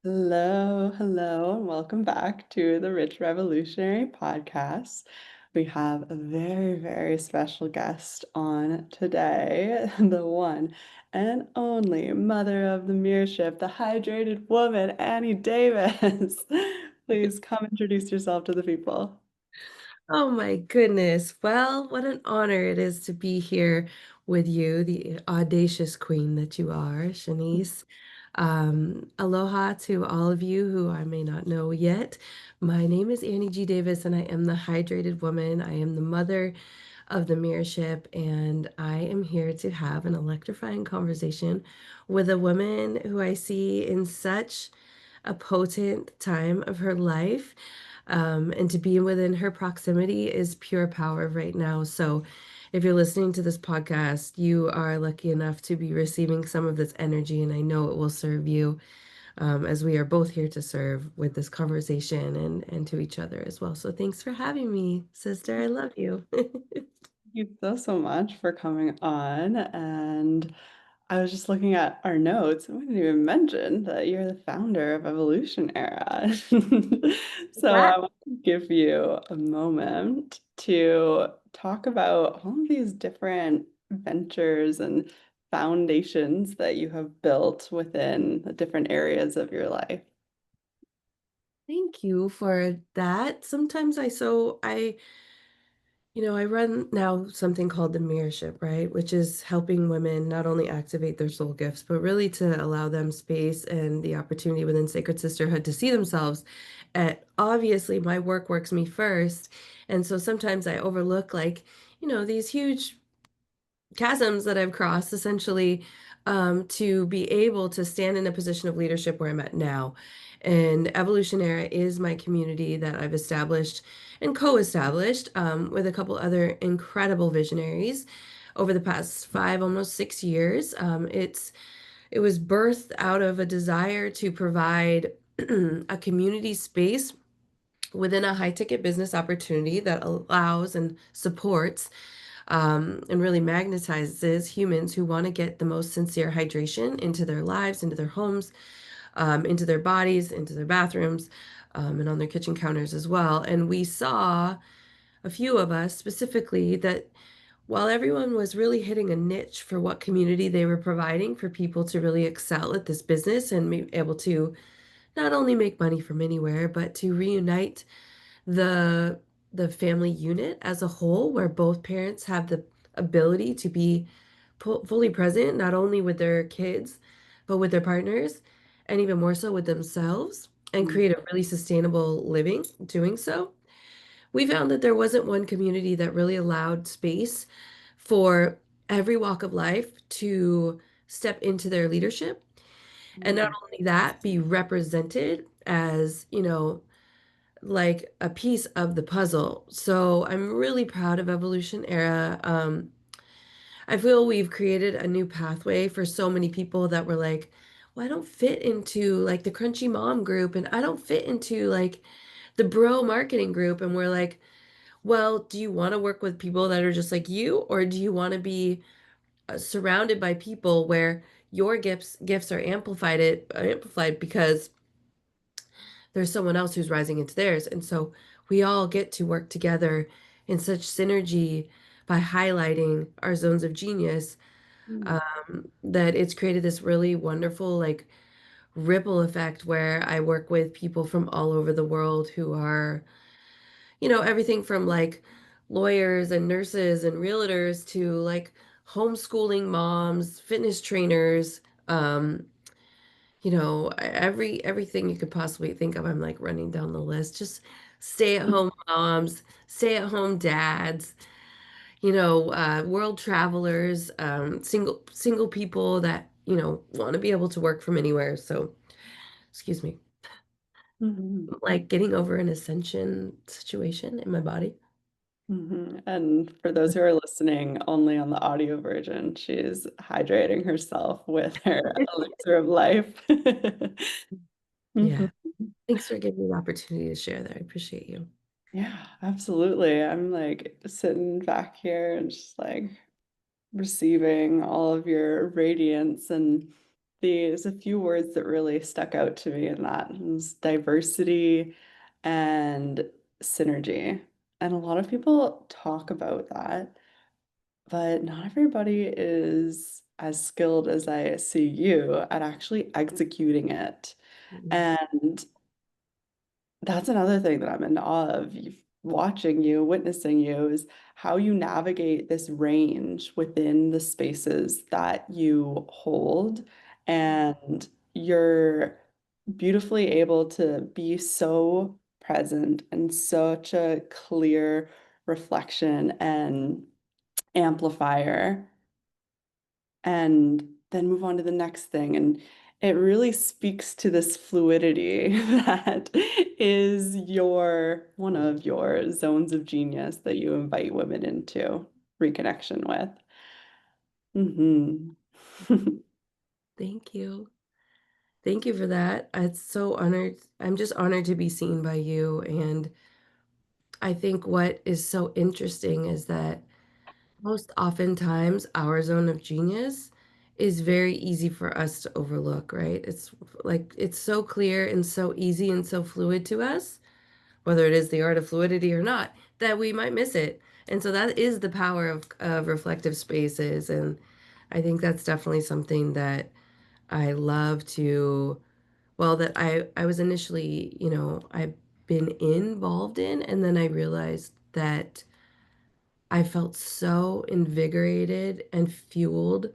Hello, and welcome back to the Rich Revolutionary Podcast. We have a very special guest on today, the one and only mother of the mirrorship, the hydrated woman, Annie Davis. Please come introduce yourself to the people. Oh my goodness. Well, what an honor it is to be here with you, the audacious queen that you are, Shanice. Aloha to all of you who I may not know yet. My name is Annie G. Davis, and I am the Hydrated Woman. I am the mother of the Mirrorship, and I am here to have an electrifying conversation with a woman who I see in such a potent time of her life. And to be within her proximity is pure power right now. So, if you're listening to this podcast, you are lucky enough to be receiving some of this energy, and I know it will serve you as we are both here to serve with this conversation and to each other as well. So, thanks for having me, sister. I love you. Thank you so much for coming on. And I was just looking at our notes, and we didn't even mention that you're the founder of Evolution Era. So Right. I want to give you a moment to talk about all of these different ventures and foundations that you have built within the different areas of your life. Thank you for that. Sometimes I run now something called the Mirrorship, right? Which is helping women not only activate their soul gifts, but really to allow them space and the opportunity within Sacred Sisterhood to see themselves. Obviously, my work works me first. And so sometimes I overlook these huge chasms that I've crossed essentially to be able to stand in a position of leadership where I'm at now. And Evolution Era is my community that I've established and co-established with a couple other incredible visionaries over the past 5, almost 6 years. It was birthed out of a desire to provide a community space within a high ticket business opportunity that allows and supports and really magnetizes humans who want to get the most sincere hydration into their lives, into their homes, into their bodies, into their bathrooms, and on their kitchen counters as well. And we saw a few of us specifically that while everyone was really hitting a niche for what community they were providing for people to really excel at this business and be able to not only make money from anywhere, but to reunite the the family unit as a whole, where both parents have the ability to be fully present, not only with their kids, but with their partners, and even more so with themselves, and create a really sustainable living doing so. We found that there wasn't one community that really allowed space for every walk of life to step into their leadership. And not Mhm. only that, be represented as, like a piece of the puzzle. So I'm really proud of Evolution Era. I feel we've created a new pathway for so many people that were like, well, I don't fit into like the crunchy mom group, and I don't fit into like the bro marketing group. And we're like, well, do you want to work with people that are just like you, or do you want to be surrounded by people where your gifts are amplified because there's someone else who's rising into theirs. And so we all get to work together in such synergy by highlighting our zones of genius, that it's created this really wonderful, like, ripple effect where I work with people from all over the world who are, everything from like lawyers and nurses and realtors to like homeschooling moms, fitness trainers, everything you could possibly think of. I'm like running down the list. Just stay-at-home moms, stay-at-home dads, world travelers, single people that, want to be able to work from anywhere. So, excuse me, Mhm. like getting over an ascension situation in my body. And for those who are listening only on the audio version, she's hydrating herself with her elixir of life. Mhm. Yeah. Thanks for giving me the opportunity to share that. I appreciate you. Yeah, absolutely. I'm like sitting back here and just like receiving all of your radiance and there's a few words that really stuck out to me in that. It was diversity and synergy. And a lot of people talk about that, but not everybody is as skilled as I see you at actually executing it. Mhm. And that's another thing that I'm in awe of watching you, witnessing you, is how you navigate this range within the spaces that you hold. And you're beautifully able to be so present and such a clear reflection and amplifier and then move on to the next thing. And it really speaks to this fluidity that is one of your zones of genius that you invite women into reconnection with. Hmm. Thank you. Thank you for that. It's so honored. I'm just honored to be seen by you. And I think what is so interesting is that most oftentimes our zone of genius is very easy for us to overlook, right? It's like it's so clear and so easy and so fluid to us, whether it is the art of fluidity or not, that we might miss it. And so that is the power of reflective spaces. And I think that's definitely something that I love to, well, that I was initially, I've been involved in, and then I realized that I felt so invigorated and fueled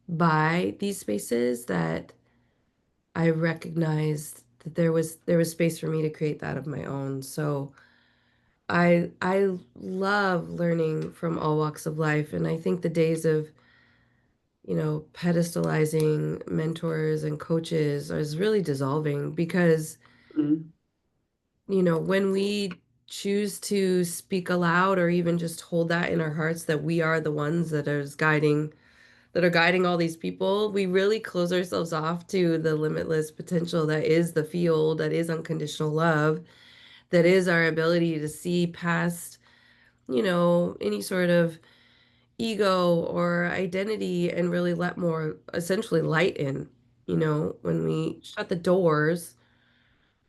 by these spaces that I recognized that there was space for me to create that of my own. So I love learning from all walks of life, and I think the days of, pedestalizing mentors and coaches is really dissolving because, when we choose to speak aloud or even just hold that in our hearts that we are the ones that are guiding all these people, we really close ourselves off to the limitless potential that is the field, that is unconditional love, that is our ability to see past, any sort of ego or identity and really let more essentially light in. When we shut the doors,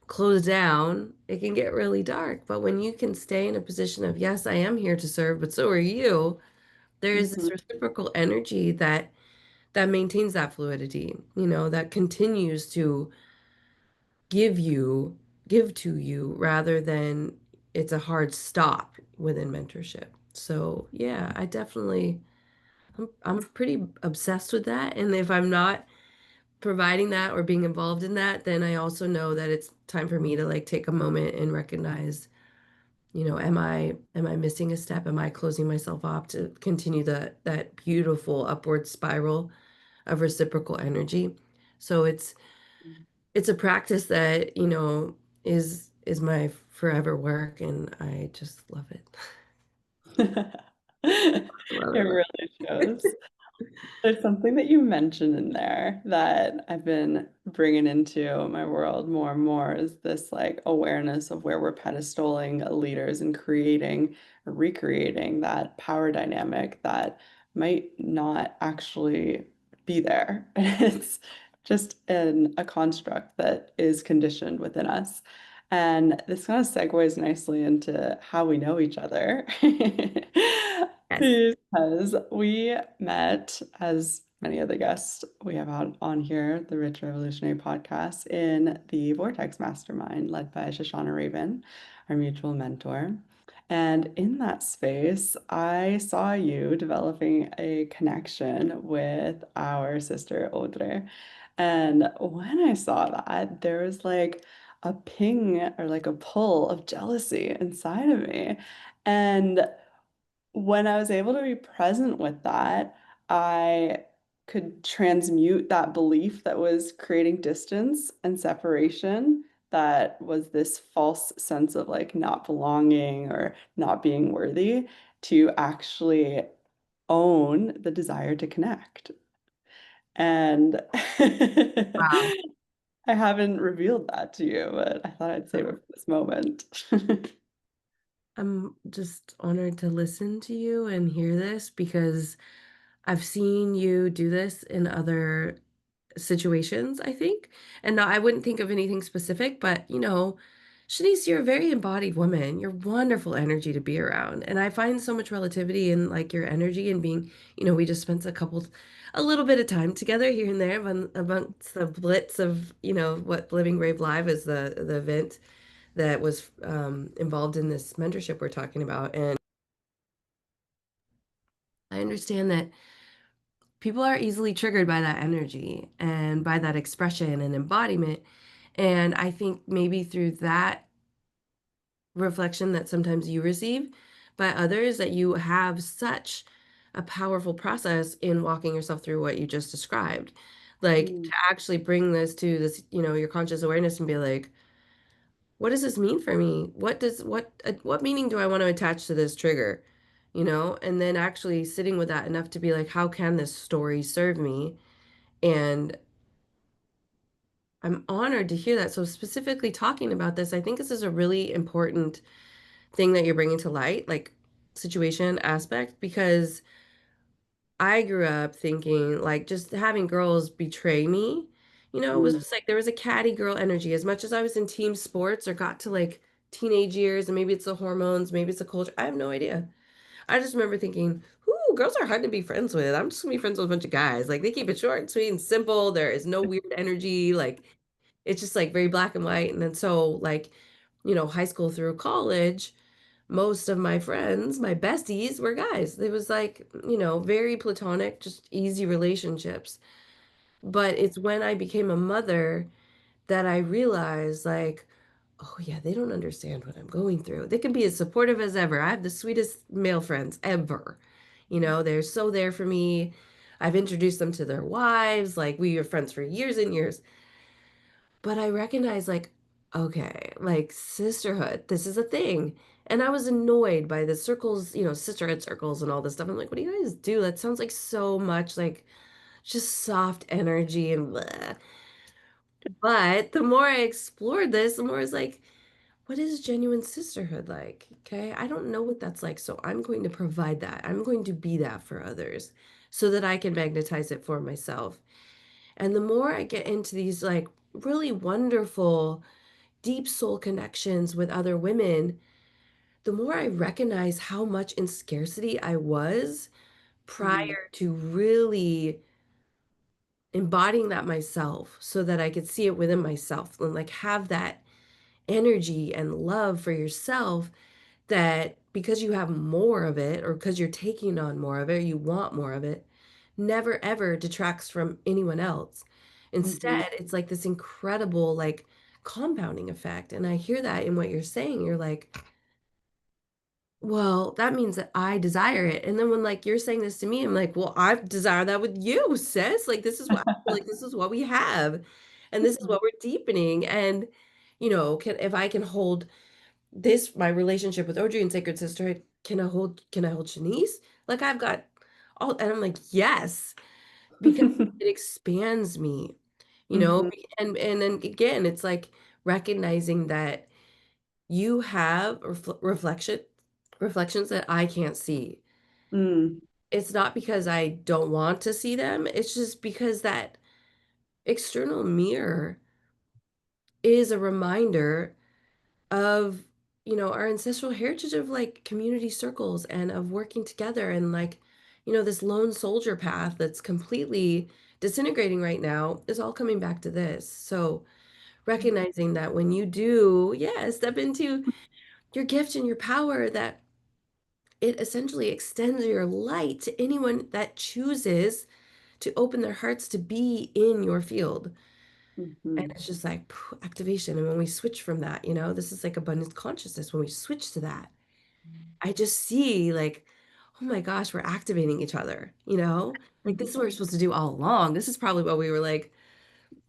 close down, it can get really dark. But when you can stay in a position of, yes, I am here to serve, but so are you, there is Hmm. this reciprocal energy that maintains that fluidity, that continues to give you, give to you rather than it's a hard stop within mentorship. So yeah, I'm pretty obsessed with that. And if I'm not providing that or being involved in that, then I also know that it's time for me to like take a moment and recognize, am I missing a step? Am I closing myself off to continue that beautiful upward spiral of reciprocal energy? So it's a practice that, is my forever work, and I just love it. It Love it, love really it. shows. There's something that you mentioned in there that I've been bringing into my world more and more is this like awareness of where we're pedestaling leaders and creating or recreating that power dynamic that might not actually be there. It's just a construct that is conditioned within us. And this kind of segues nicely into how we know each other. Yes. Because we met, as many of the guests we have on here, the Rich Revolutionary Podcast, in the Vortex Mastermind, led by Shoshana Raven, our mutual mentor. And in that space, I saw you developing a connection with our sister Audrey. And when I saw that, there was like a ping or like a pull of jealousy inside of me. And when I was able to be present with that, I could transmute that belief that was creating distance and separation, that was this false sense of like not belonging or not being worthy, to actually own the desire to connect. And Wow. I haven't revealed that to you, but I thought I'd save it for this moment. I'm just honored to listen to you and hear this because I've seen you do this in other situations, I think. And no, I wouldn't think of anything specific, but Shanice, you're a very embodied woman. You're wonderful energy to be around. And I find so much relativity in like your energy and being, we just spent a little bit of time together here and there amongst the blitz of, what Living Brave Live is the event that was involved in this mentorship we're talking about. And I understand that people are easily triggered by that energy and by that expression and embodiment. And I think maybe through that reflection that sometimes you receive by others, that you have such a powerful process in walking yourself through what you just described. Like to Mm, actually bring this to this, your conscious awareness and be like, what does this mean for me? What meaning do I want to attach to this trigger? And then actually sitting with that enough to be like, how can this story serve me? And I'm honored to hear that. So specifically talking about this, I think this is a really important thing that you're bringing to light, like situation aspect, because I grew up thinking like just having girls betray me, it was mm, just like there was a catty girl energy. As much as I was in team sports or got to like teenage years, and maybe it's the hormones, maybe it's the culture, I have no idea. I just remember thinking, ooh, girls are hard to be friends with. I'm just gonna be friends with a bunch of guys. Like they keep it short and sweet and simple. There is no weird energy. Like it's just like very black and white. And then so like, high school through college, most of my friends, my besties were guys. It was like, very platonic, just easy relationships. But it's when I became a mother that I realized like, oh yeah, they don't understand what I'm going through. They can be as supportive as ever. I have the sweetest male friends ever. They're so there for me. I've introduced them to their wives. Like we were friends for years and years. But I recognize like, okay, like sisterhood, this is a thing. And I was annoyed by the circles, sisterhood circles and all this stuff. I'm like, what do you guys do? That sounds like so much like just soft energy and blah. But the more I explored this, the more I was like, what is genuine sisterhood like? Okay. I don't know what that's like. So I'm going to provide that. I'm going to be that for others so that I can magnetize it for myself. And the more I get into these like really wonderful, deep soul connections with other women, the more I recognize how much in scarcity I was mm, prior to really embodying that myself so that I could see it within myself and like have that energy and love for yourself, that because you have more of it or because you're taking on more of it, you want more of it, never ever detracts from anyone else. mhm, Instead, it's like this incredible like compounding effect. And I hear that in what you're saying. You're like, well, that means that I desire it. And then when like you're saying this to me, I'm like, well, I desire that with you, sis. Like this is what I feel like this is what we have. And this is what we're deepening. And, if I can hold this, my relationship with Audrey and Sacred Sisterhood, can I hold Shanice? Like I've got all, and I'm like, yes, because it expands me, mhm, and then again, it's like recognizing that you have reflections that I can't see. mm, It's not because I don't want to see them. It's just because that external mirror is a reminder of, our ancestral heritage of like community circles and of working together and like, this lone soldier path that's completely disintegrating right now is all coming back to this. So recognizing that when you do, yeah, step into your gift and your power, that it essentially extends your light to anyone that chooses to open their hearts to be in your field. And mhm, it's just like activation. And when we switch from that, this is like abundant consciousness. When we switch to that, I just see like, oh my gosh, we're activating each other, Like this is what we're supposed to do all along. This is probably what we were like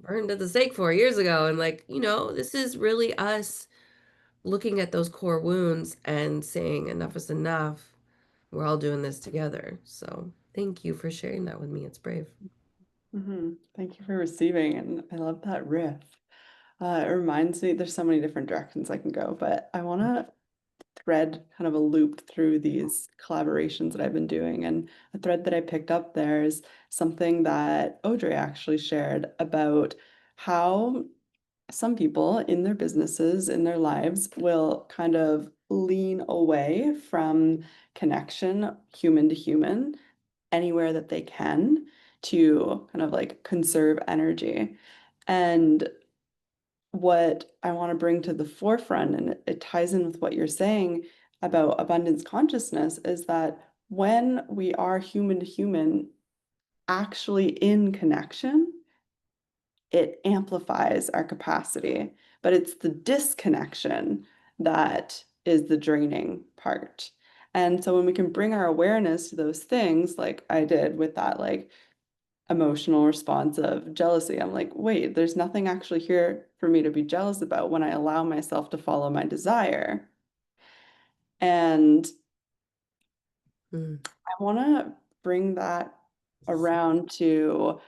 burned at the stake 4 years ago. And like, this is really us looking at those core wounds and saying enough is enough. We're all doing this together. So thank you for sharing that with me. It's brave. mhm. Thank you for receiving, and I love that riff. It reminds me, there's so many different directions I can go, but I want to thread, kind of a loop through these collaborations that I've been doing. And a thread that I picked up there is something that Audrey actually shared about how some people in their businesses, in their lives, will kind of lean away from connection, human to human, anywhere that they can to kind of like conserve energy. And what I want to bring to the forefront, and it ties in with what you're saying about abundance consciousness, is that when we are human to human, actually in connection, it amplifies our capacity, but it's the disconnection that is the draining part. And so when we can bring our awareness to those things, like I did with that like emotional response of jealousy, I'm like, wait, there's nothing actually here for me to be jealous about when I allow myself to follow my desire. And Mm. I want to bring that around to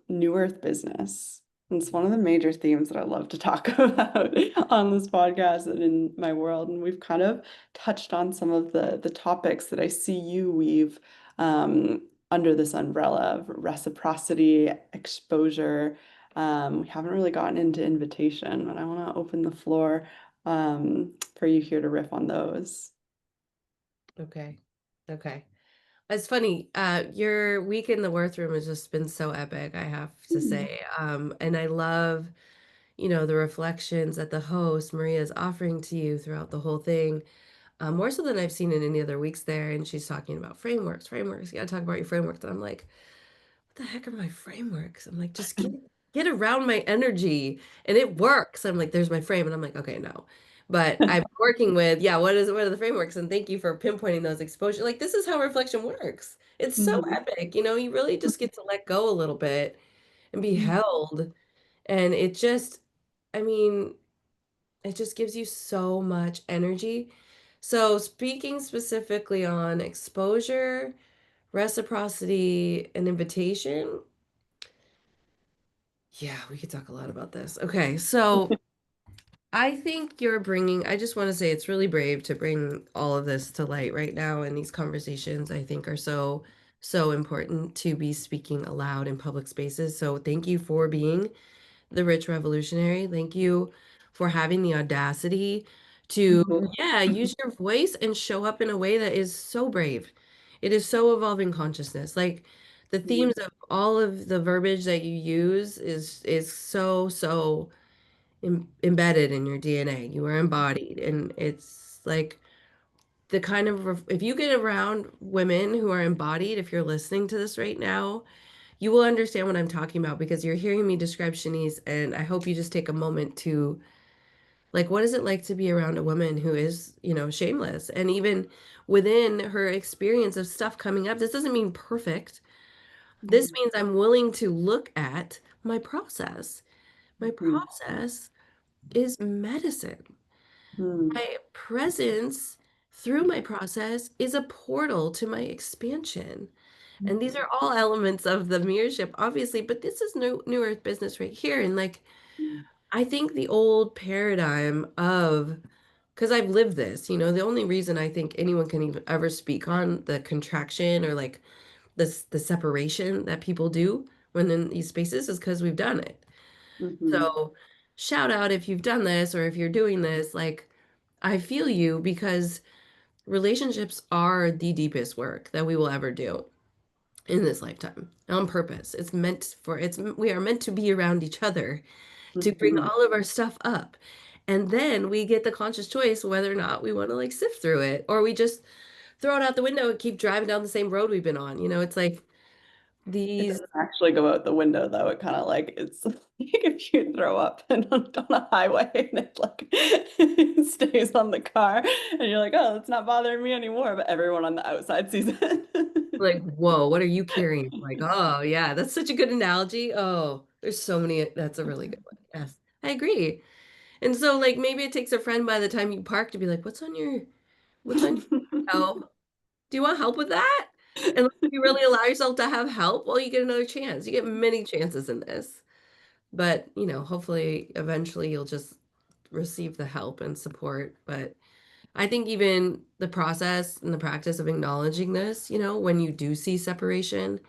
New Earth business. It's one of the major themes that I love to talk about on this podcast and in my world. And we've kind of touched on some of the topics that I see you weave under this umbrella of reciprocity, exposure. We haven't really gotten into invitation, but I want to open the floor for you here to riff on those. Okay. Okay. It's funny. Your week in the worth room has just been so epic, I have to say. And I love, the reflections that the host, Maria, is offering to you throughout the whole thing, more so than I've seen in any other weeks there. And she's talking about frameworks, frameworks. You got to talk about your frameworks. And I'm like, what the heck are my frameworks? I'm like, just get around my energy and it works. I'm like, there's my frame. And I'm like, okay, no. But I'm working with, yeah, what are the frameworks? And thank you for pinpointing those exposure. Like this is how reflection works. It's so Mhm. epic. You really just get to let go a little bit and be held. And it just, I mean, it just gives you so much energy. So speaking specifically on exposure, reciprocity, and invitation, yeah, we could talk a lot about this. Okay, so I think I just want to say it's really brave to bring all of this to light right now. And these conversations, I think, are so, so important to be speaking aloud in public spaces. So thank you for being the Rich Revolutionary. Thank you for having the audacity to, Mhm. yeah, use your voice and show up in a way that is so brave. It is so evolving consciousness. Like the themes of all of the verbiage that you use is so, so embedded in your DNA. You are embodied. And it's like the kind of, if you get around women who are embodied, if you're listening to this right now, you will understand what I'm talking about because you're hearing me describe Shanice, and I hope you just take a moment to like, what is it like to be around a woman who is, shameless? And even within her experience of stuff coming up, this doesn't mean perfect. This means I'm willing to look at my process. My Mhm. process is medicine. Mhm. My presence through my process is a portal to my expansion. And these are all elements of the mirrorship, obviously, but this is new earth business right here. And like, I think the old paradigm of, because I've lived this, the only reason I think anyone can even ever speak on the contraction or like the separation that people do when in these spaces is because we've done it. Mhm. So shout out if you've done this or if you're doing this, like I feel you because relationships are the deepest work that we will ever do in this lifetime on purpose. We are meant to be around each other to bring Mhm. all of our stuff up. And then we get the conscious choice whether or not we want to like sift through it or we just throw it out the window and keep driving down the same road we've been on. It's like It these doesn't actually go out the window though. It kind of like it's like if you throw up and on a highway and it like it stays on the car and you're like, oh, it's not bothering me anymore, but everyone on the outside sees like, it. whoa, what are you carrying? Like, oh yeah, that's such a good analogy. Oh, there's so many. That's a really good one. Yes, I agree. And so like maybe it takes a friend by the time you park to be like, what's on your oh, do you want help with that? And like, if you really allow yourself to have help, well, you get another chance. You get many chances in this. But, hopefully eventually you'll just receive the help and support. But I think even the process and the practice of acknowledging this, when you do see separation,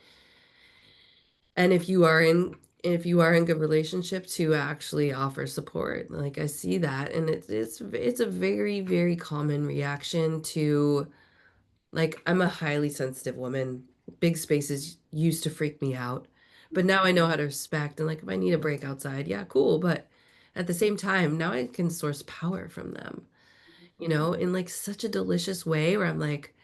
and if you are in good relationship, to actually offer support. Like I see that, and it's a very, very common reaction to, like, I'm a highly sensitive woman. Big spaces used to freak me out, but now I know how to respect, and like if I need a break outside, yeah, cool, but at the same time, now I can source power from them, in like such a delicious way where I'm like,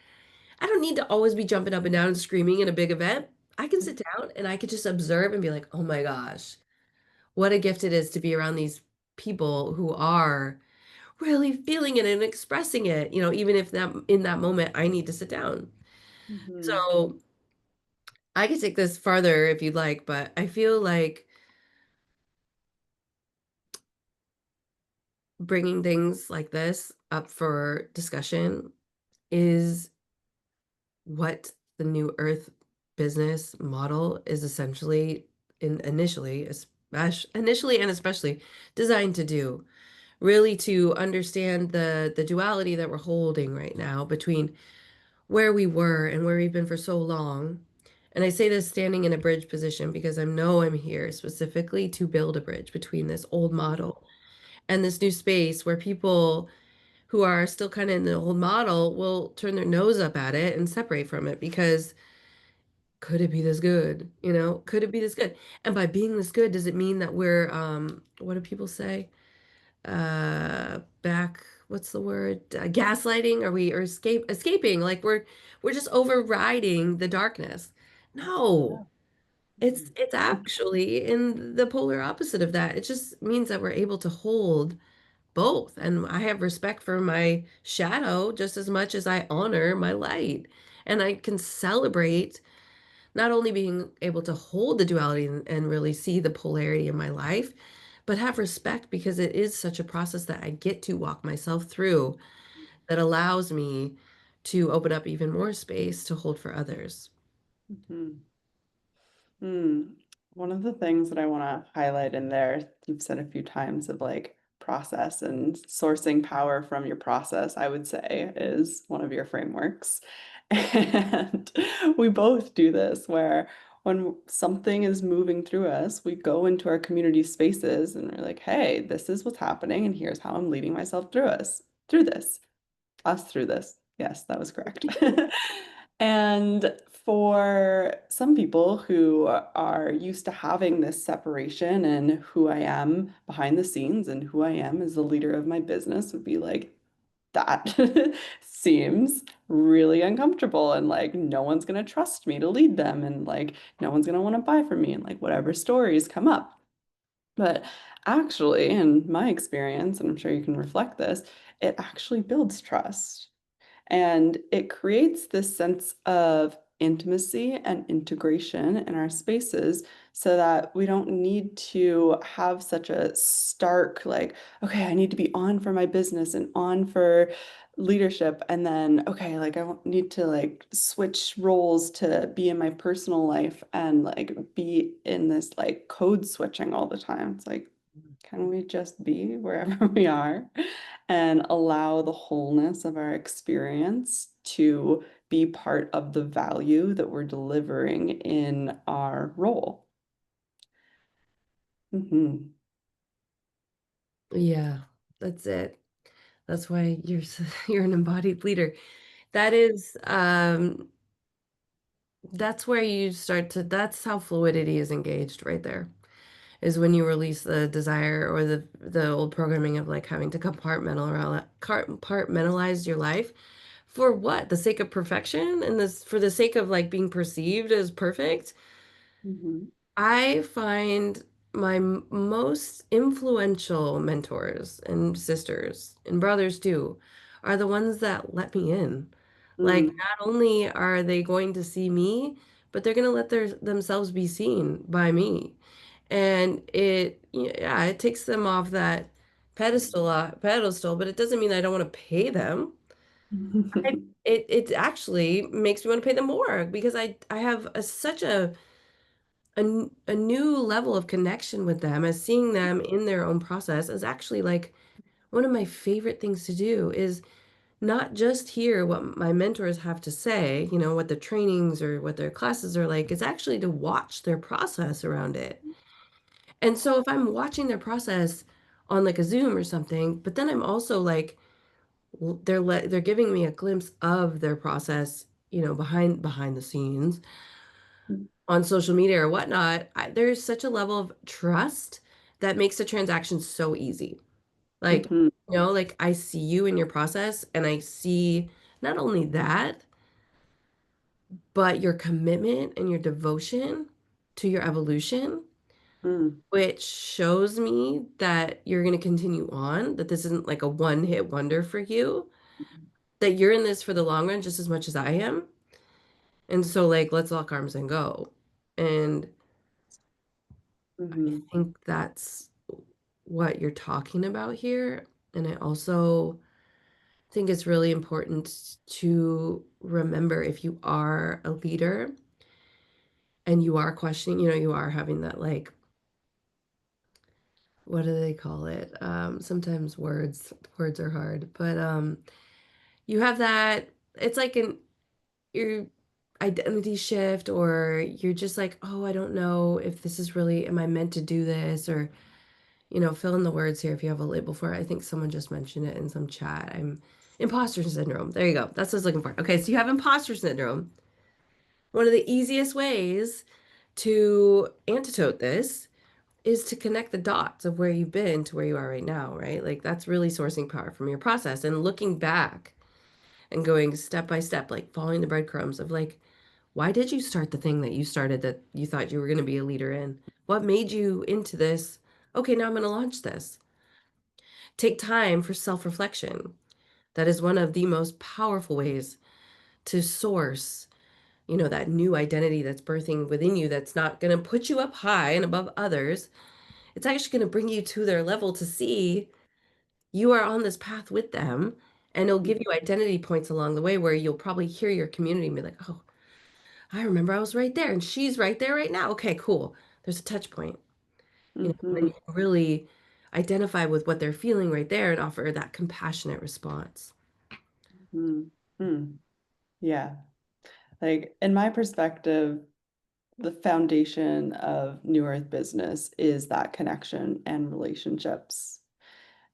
I don't need to always be jumping up and down and screaming in a big event. I can sit down and I could just observe and be like, oh my gosh, what a gift it is to be around these people who are really feeling it and expressing it, even if that in that moment I need to sit down. Mhm. So I could take this farther if you'd like, but I feel like bringing things like this up for discussion is what the new earth business model is essentially initially and especially designed to do, really to understand the duality that we're holding right now between where we were and where we've been for so long. And I say this standing in a bridge position because I know I'm here specifically to build a bridge between this old model and this new space where people who are still kind of in the old model will turn their nose up at it and separate from it because could it be this good? Could it be this good? And by being this good, does it mean that we're what do people say? Back, what's the word? Gaslighting? Are we or escaping? Like we're just overriding the darkness. No. Yeah. It's actually in the polar opposite of that. It just means that we're able to hold both. And I have respect for my shadow just as much as I honor my light. And I can celebrate not only being able to hold the duality and really see the polarity in my life, but have respect because it is such a process that I get to walk myself through that allows me to open up even more space to hold for others. Mhm. Hmm. One of the things that I want to highlight in there, you've said a few times of like process and sourcing power from your process, I would say is one of your frameworks. And we both do this where when something is moving through us, we go into our community spaces and we're like, hey, this is what's happening, and here's how I'm leading myself through this. Us through this. Yes, that was correct. And for some people who are used to having this separation and who I am behind the scenes and who I am as the leader of my business would be like, that seems really uncomfortable. And like, no one's going to trust me to lead them. And like, no one's going to want to buy from me. And like, whatever stories come up. But actually, in my experience, and I'm sure you can reflect this, it actually builds trust. And it creates this sense of intimacy and integration in our spaces so that we don't need to have such a stark, like, okay, I need to be on for my business and on for leadership. And then, okay, like, I won't need to like switch roles to be in my personal life and like be in this like code switching all the time. It's like, can we just be wherever we are and allow the wholeness of our experience to be part of the value that we're delivering in our role? Mhm. Yeah, that's it. That's why you're an embodied leader. That is that's where you start to that's how fluidity is engaged right there. Is when you release the desire or the old programming of like having to compartmentalize your life for what? The sake of perfection and this for the sake of like being perceived as perfect. Mhm. I find my most influential mentors and sisters and brothers too are the ones that let me in. Like, Mm. not only are they going to see me, but they're going to let themselves be seen by me. And yeah, it takes them off that pedestal, but it doesn't mean I don't want to pay them. It actually makes me want to pay them more because I have such a new level of connection with them as seeing them in their own process is actually like one of my favorite things to do is not just hear what my mentors have to say, what their trainings or what their classes are like, it's actually to watch their process around it. And so if I'm watching their process on like a Zoom or something, but then I'm also like they're giving me a glimpse of their process, behind the scenes on social media or whatnot, there's such a level of trust that makes the transaction so easy. Like, Mm-hmm. like I see you in your process and I see not only that, but your commitment and your devotion to your evolution, Mm-hmm. which shows me that you're going to continue on, that this isn't like a one-hit wonder for you, that you're in this for the long run just as much as I am. And so, like, let's lock arms and go. And I Mm-hmm. think that's what you're talking about here. And I also think it's really important to remember if you are a leader and you are questioning, you are having that, like, what do they call it? Sometimes words are hard, but you have that, it's like your identity shift, or you're just like, oh, I don't know if this is really, am I meant to do this? Or, fill in the words here if you have a label for it. I think someone just mentioned it in some chat. I'm imposter syndrome. There you go. That's what I was looking for. Okay, so you have imposter syndrome. One of the easiest ways to antidote this is to connect the dots of where you've been to where you are right now, right? Like that's really sourcing power from your process and looking back and going step by step, like following the breadcrumbs of like, why did you start the thing that you started that you thought you were going to be a leader in? What made you into this? Okay, now I'm going to launch this. Take time for self reflection. That is one of the most powerful ways to source, that new identity that's birthing within you, that's not going to put you up high and above others. It's actually going to bring you to their level to see you are on this path with them. And it'll give you identity points along the way where you'll probably hear your community and be like, oh, I remember I was right there and she's right there right now. Okay, cool. There's a touch point. And then Mm-hmm. you can really identify with what they're feeling right there and offer that compassionate response. Mm-hmm. Yeah. Like in my perspective, the foundation of New Earth business is that connection and relationships.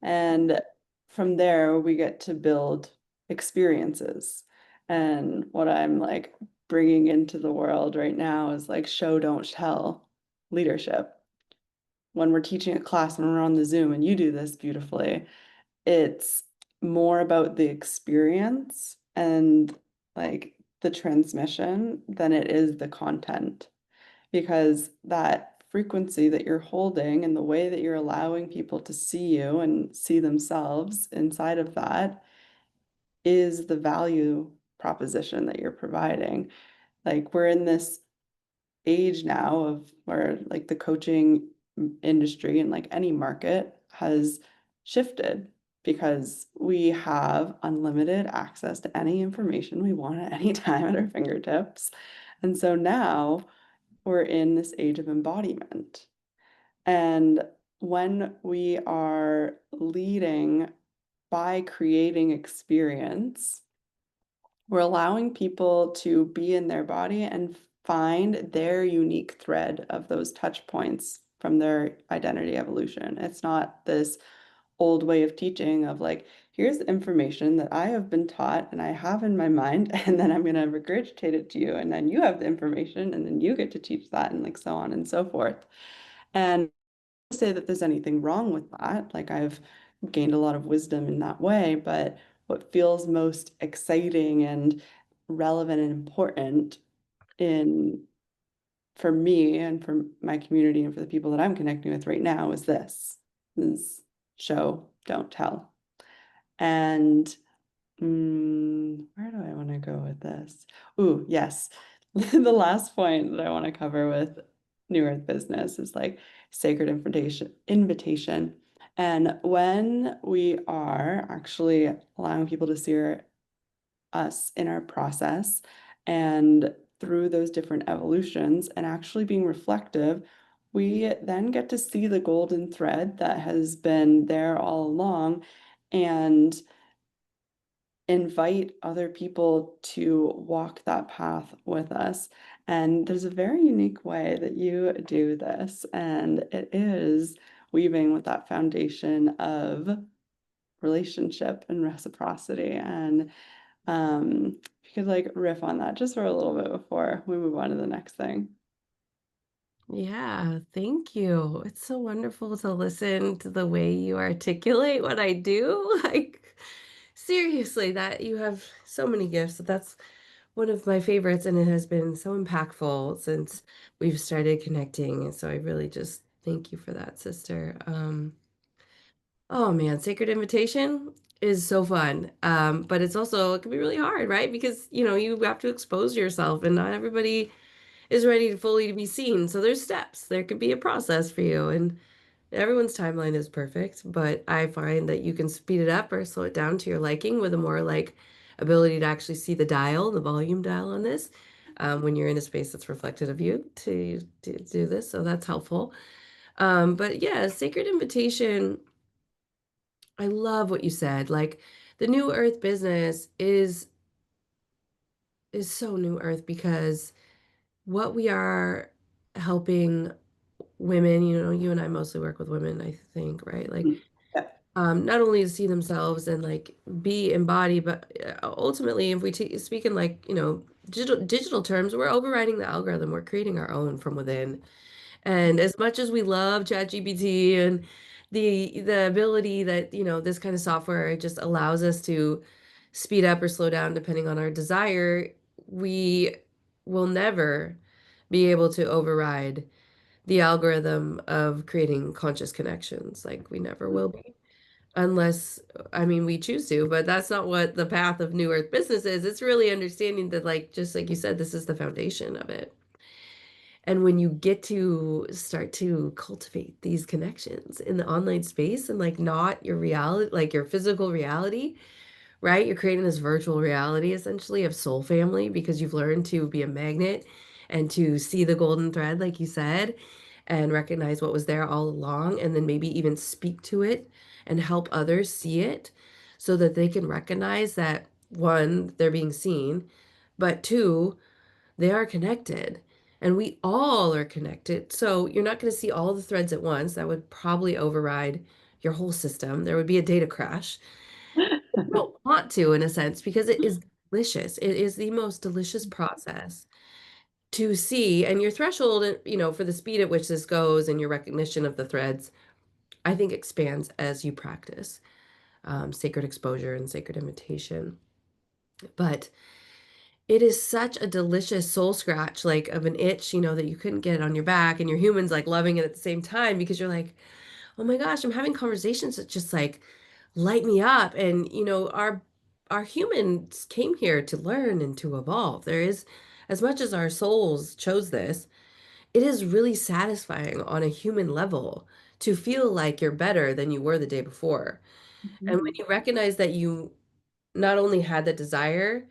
And from there, we get to build experiences. And what I'm like bringing into the world right now is like show, don't tell leadership. When we're teaching a class and we're on the Zoom, and you do this beautifully, it's more about the experience and like the transmission than it is the content, because that frequency that you're holding and the way that you're allowing people to see you and see themselves inside of that is the value proposition that you're providing. Like we're in this age now of where like the coaching industry and like any market has shifted because we have unlimited access to any information we want at any time at our fingertips. And so now we're in this age of embodiment. And when we are leading by creating experience, we're allowing people to be in their body and find their unique thread of those touch points from their identity evolution. It's not this old way of teaching of like, here's the information that I have been taught and I have in my mind, and then I'm going to regurgitate it to you, and then you have the information, and then you get to teach that, and like so on and so forth. And say that there's anything wrong with that. Like I've gained a lot of wisdom in that way, but what feels most exciting and relevant and important in for me and for my community and for the people that I'm connecting with right now is this is show, don't tell. And where do I want to go with this? Ooh, yes. The last point that I want to cover with New Earth business is like sacred invitation. And when we are actually allowing people to see us in our process and through those different evolutions and actually being reflective, we then get to see the golden thread that has been there all along. And invite other people to walk that path with us. And there's a very unique way that you do this, and it is weaving with that foundation of relationship and reciprocity. And if you could like riff on that just for a little bit before we move on to the next thing. Yeah, thank you. It's so wonderful to listen to the way you articulate what I do. Like, seriously, that you have so many gifts. That's one of my favorites, and it has been so impactful since we've started connecting. And so I really just thank you for that, sister. Oh man, Sacred Invitation is so fun. But it's also, it can be really hard, right? Because, you have to expose yourself, and not everybody is ready to fully be seen. So there's steps. There could be a process for you, and everyone's timeline is perfect, but I find that you can speed it up or slow it down to your liking with a more like ability to actually see the dial, the volume dial on this, when you're in a space that's reflected of you to do this. So that's helpful. But yeah, Sacred Invitation, I love what you said. Like the New Earth business is so New Earth because what we are helping women, you and I mostly work with women, I think, right? Like, Mhm. Yeah. not only to see themselves and like be embodied, but ultimately, if we speak in like, digital terms, we're overriding the algorithm. We're creating our own from within. And as much as we love ChatGPT and the ability that, this kind of software just allows us to speed up or slow down depending on our desire, we will never be able to override the algorithm of creating conscious connections. Like we never will be. Unless, I mean, we choose to, but that's not what the path of New Earth business is. It's really understanding that, like, just like you said, this is the foundation of it. And when you get to start to cultivate these connections in the online space and like not your reality, like your physical reality, right? You're creating this virtual reality essentially of soul family because you've learned to be a magnet and to see the golden thread, like you said, and recognize what was there all along, and then maybe even speak to it and help others see it so that they can recognize that one, they're being seen, but two, they are connected. And we all are connected. So you're not going to see all the threads at once. That would probably override your whole system. There would be a data crash. You don't want to, in a sense, because it is delicious. It is the most delicious process to see. And your threshold, for the speed at which this goes and your recognition of the threads, I think expands as you practice sacred exposure and sacred imitation. But it is such a delicious soul scratch, like of an itch, that you couldn't get on your back, and your humans like loving it at the same time because you're like, oh my gosh, I'm having conversations that just like light me up. And our humans came here to learn and to evolve. There is, as much as our souls chose this, it is really satisfying on a human level to feel like you're better than you were the day before. And when Mhm. you recognize that you not only had the desire,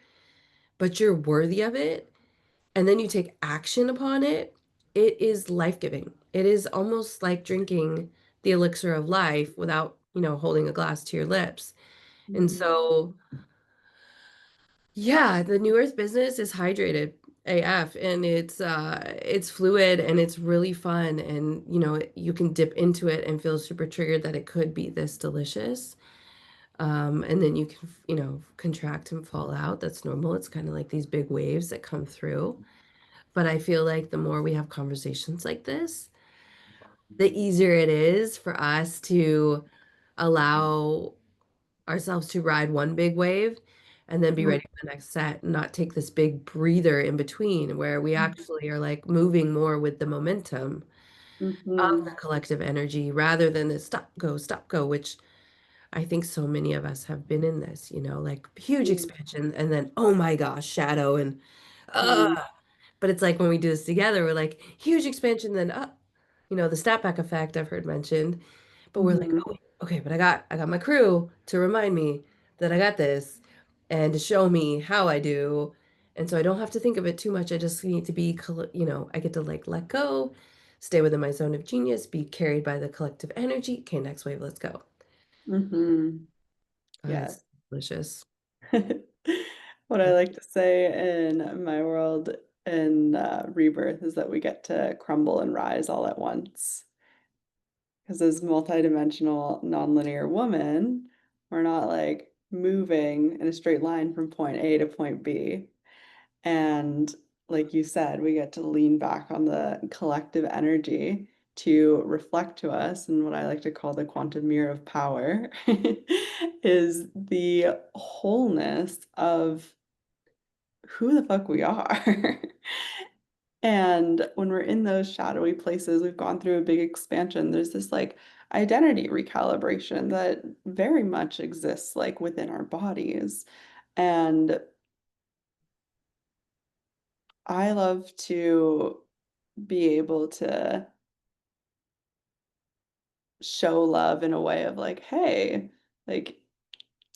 but you're worthy of it, and then you take action upon it, it is life-giving. It is almost like drinking the elixir of life without, holding a glass to your lips. And Mhm. so, yeah, the New Earth business is hydrated AF, and it's fluid and it's really fun, and you can dip into it and feel super triggered that it could be this delicious. And then you can, contract and fall out. That's normal. It's kind of like these big waves that come through. But I feel like the more we have conversations like this, the easier it is for us to allow ourselves to ride one big wave and then be ready for the next set and not take this big breather in between where we actually are like moving more with the momentum of the Mhm. collective energy rather than the stop, go, which I think so many of us have been in this, like huge Mhm. expansion and then, oh my gosh, shadow and uh, Mhm. but it's like when we do this together, we're like huge expansion, then up, the snapback effect I've heard mentioned. But we're like, Mhm. oh, okay, but I got my crew to remind me that I got this and to show me how I do. And so I don't have to think of it too much. I just need to be, I get to like let go, stay within my zone of genius, be carried by the collective energy. Okay, next wave, let's go. Mhm. It's Yes. delicious. What I like to say in my world in rebirth is that we get to crumble and rise all at once. Because as multidimensional, nonlinear woman, we're not like moving in a straight line from point A to point B. And like you said, we get to lean back on the collective energy to reflect to us. And what I like to call the quantum mirror of power is the wholeness of who the fuck we are. And when we're in those shadowy places, we've gone through a big expansion. There's this like identity recalibration that very much exists like within our bodies. And I love to be able to show love in a way of like, hey, like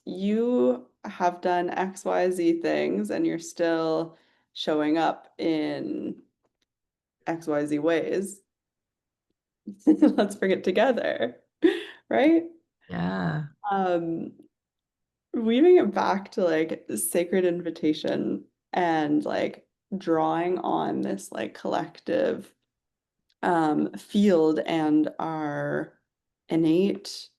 you have done XYZ things and you're still showing up in XYZ ways. Let's bring it together, right? Yeah. Um, Weaving it back to like sacred invitation and like drawing on this like collective field and our innate,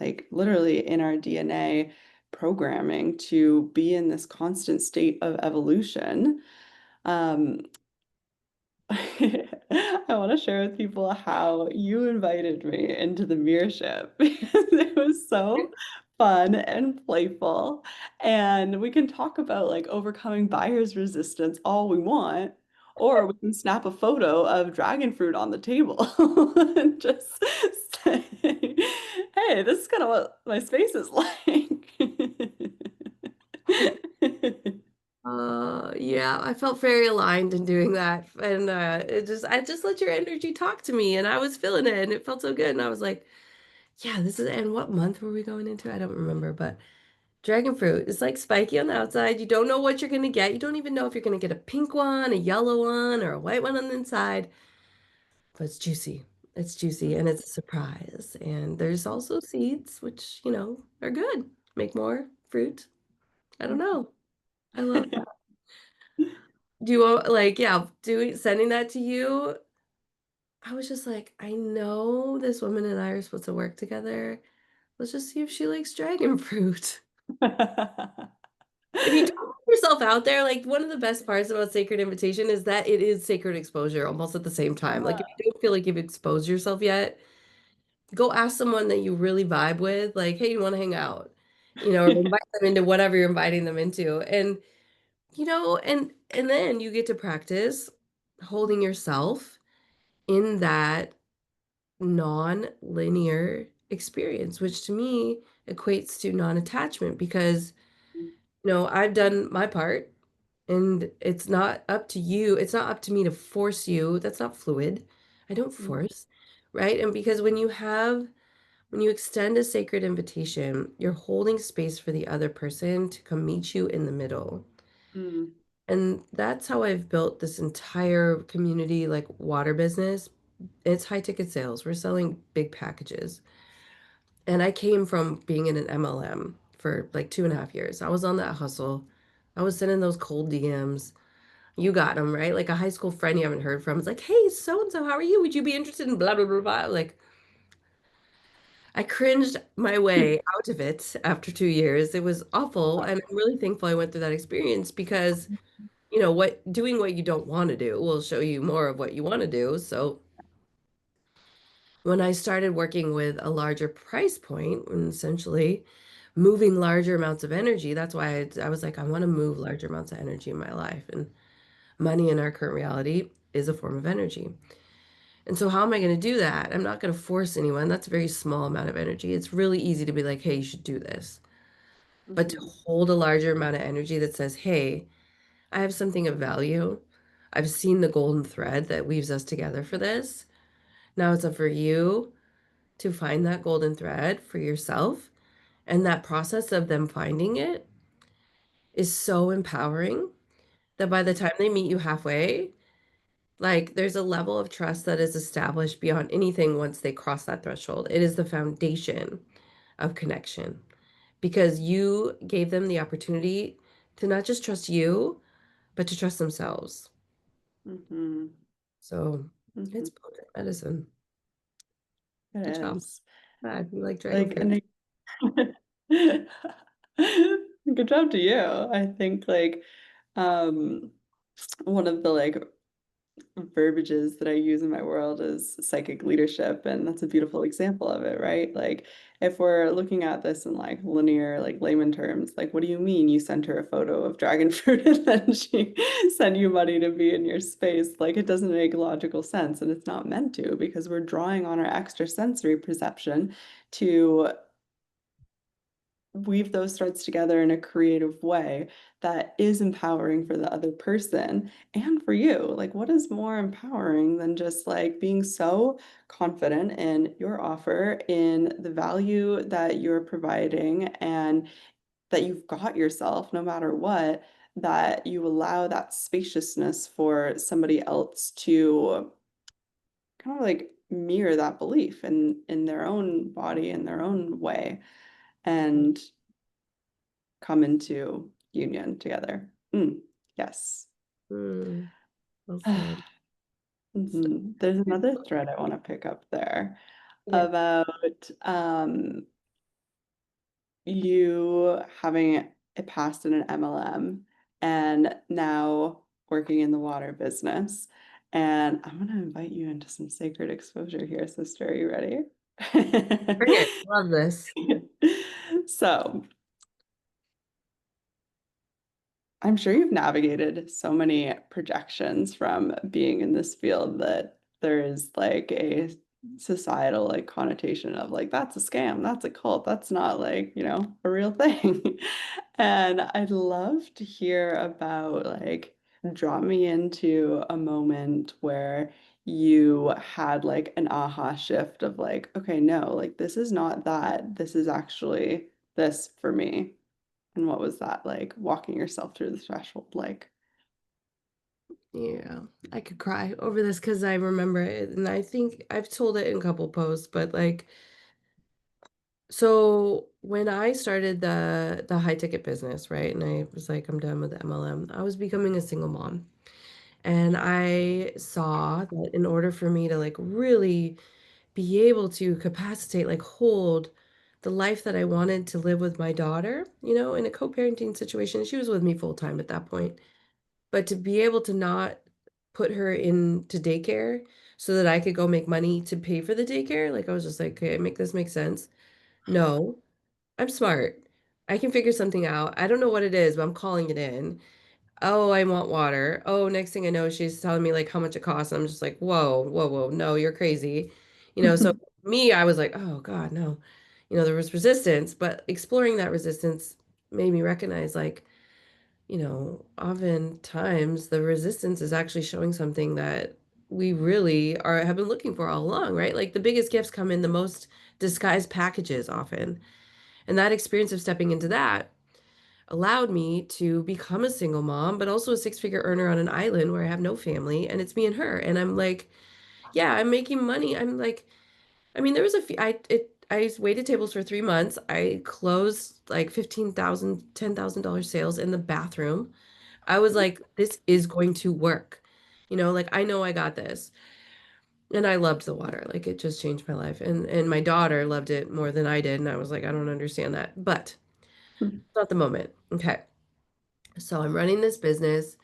like literally in our DNA programming to be in this constant state of evolution. Um, I want to share with people how you invited me into the mirrorship because it was so fun and playful. And we can talk about like overcoming buyer's resistance all we want, or we can snap a photo of dragon fruit on the table and just say, hey, this is kind of what my space is like. Yeah, I felt very aligned in doing that. And I just let your energy talk to me and I was feeling it and it felt so good. And I was like, yeah, this is, and what month were we going into? I don't remember, but dragon fruit is like spiky on the outside. You don't know what you're going to get. You don't even know if you're going to get a pink one, a yellow one, or a white one on the inside, but it's juicy. It's juicy and it's a surprise. And there's also seeds, which, are good. Make more fruit. I don't know. I love that. Do you want, like, yeah, doing sending that to you? I was just like, I know this woman and I are supposed to work together. Let's just see if she likes dragon fruit. If you don't put yourself out there, like one of the best parts about Sacred Invitation is that it is sacred exposure almost at the same time. Like if you don't feel like you've exposed yourself yet, go ask someone that you really vibe with, like, hey, you want to hang out? Or invite them into whatever you're inviting them into. And then you get to practice holding yourself in that non-linear experience, which to me equates to non-attachment because, I've done my part and it's not up to you. It's not up to me to force you. That's not fluid. I don't force, right? And because when you extend a sacred invitation, you're holding space for the other person to come meet you in the middle. Mm, And that's how I've built this entire community, like water business. It's high ticket sales. We're selling big packages. And I came from being in an MLM for like 2.5 years. I was on that hustle. I was sending those cold DMs. You got them, right? Like a high school friend you haven't heard from. It's like, hey, so and so, how are you? Would you be interested in blah, blah, blah, blah? Like, I cringed my way out of it after 2 years. It was awful. And I'm really thankful I went through that experience because, what doing what you don't want to do will show you more of what you want to do. So when I started working with a larger price point and essentially moving larger amounts of energy, that's why I was like, I want to move larger amounts of energy in my life. And money in our current reality is a form of energy. And so, how am I going to do that? I'm not going to force anyone. That's a very small amount of energy. It's really easy to be like, hey, you should do this. But to mhm, hold a larger amount of energy that says, hey, I have something of value. I've seen the golden thread that weaves us together for this. Now it's up for you to find that golden thread for yourself. And that process of them finding it is so empowering that by the time they meet you halfway, like there's a level of trust that is established beyond anything once they cross that threshold. It is the foundation of connection because you gave them the opportunity to not just trust you, but to trust themselves. Mm-hmm. So Mm-hmm. it's potent medicine. It Good job. is. Glad you like dragon Like, fruit. and good job to you. I think like um one of the like verbiages that I use in my world is psychic leadership, and that's a beautiful example of it, right? Like if we're looking at this in like linear, like layman terms, like what do you mean you sent her a photo of dragon fruit and then she sent you money to be in your space? Like it doesn't make logical sense, and it's not meant to because we're drawing on our extrasensory perception to weave those threads together in a creative way that is empowering for the other person and for you. Like, what is more empowering than just like being so confident in your offer, in the value that you're providing, and that you've got yourself no matter what, that you allow that spaciousness for somebody else to kind of like mirror that belief in their own body in their own way and come into union together. Yes. Mm, well said. So, There's another thread I want to pick up there yeah. about you having a past in an MLM and now working in the water business. And I'm going to invite you into some sacred exposure here, sister. Are you ready? Bring it. Love this. So, I'm sure you've navigated so many projections from being in this field that there is like a societal like connotation of like that's a scam, that's a cult, that's not like, a real thing. And I'd love to hear about like draw me into a moment where you had like an aha shift of like, okay, no, like this is not that, this is actually this for me. And what was that like, walking yourself through the threshold like? Yeah, I could cry over this because I remember it, and I think I've told it in a couple posts, but like, so when I started the high ticket business, right, and I was like, I'm done with the MLM, I was becoming a single mom, and I saw that in order for me to like really be able to capacitate, like hold the life that I wanted to live with my daughter, in a co-parenting situation, she was with me full time at that point. But to be able to not put her into daycare so that I could go make money to pay for the daycare, like I was just like, okay, make this make sense. No, I'm smart. I can figure something out. I don't know what it is, but I'm calling it in. Oh, I want water. Oh, next thing I know, she's telling me like how much it costs. I'm just like, whoa, whoa, whoa, no, you're crazy. So me, I was like, oh God, no. There was resistance, but exploring that resistance made me recognize like, oftentimes the resistance is actually showing something that we really are have been looking for all along, right? Like the biggest gifts come in the most disguised packages often. And that experience of stepping into that allowed me to become a single mom, but also a six-figure earner on an island where I have no family and it's me and her. And I'm like, yeah, I'm making money. I'm like, I mean, there was a few, I waited tables for 3 months. I closed like 15,000, $10,000 sales in the bathroom. I was like, this is going to work. Like I know I got this. And I loved the water. Like it just changed my life. And my daughter loved it more than I did. And I was like, I don't understand that. But it's not the moment. Okay. So I'm running this business.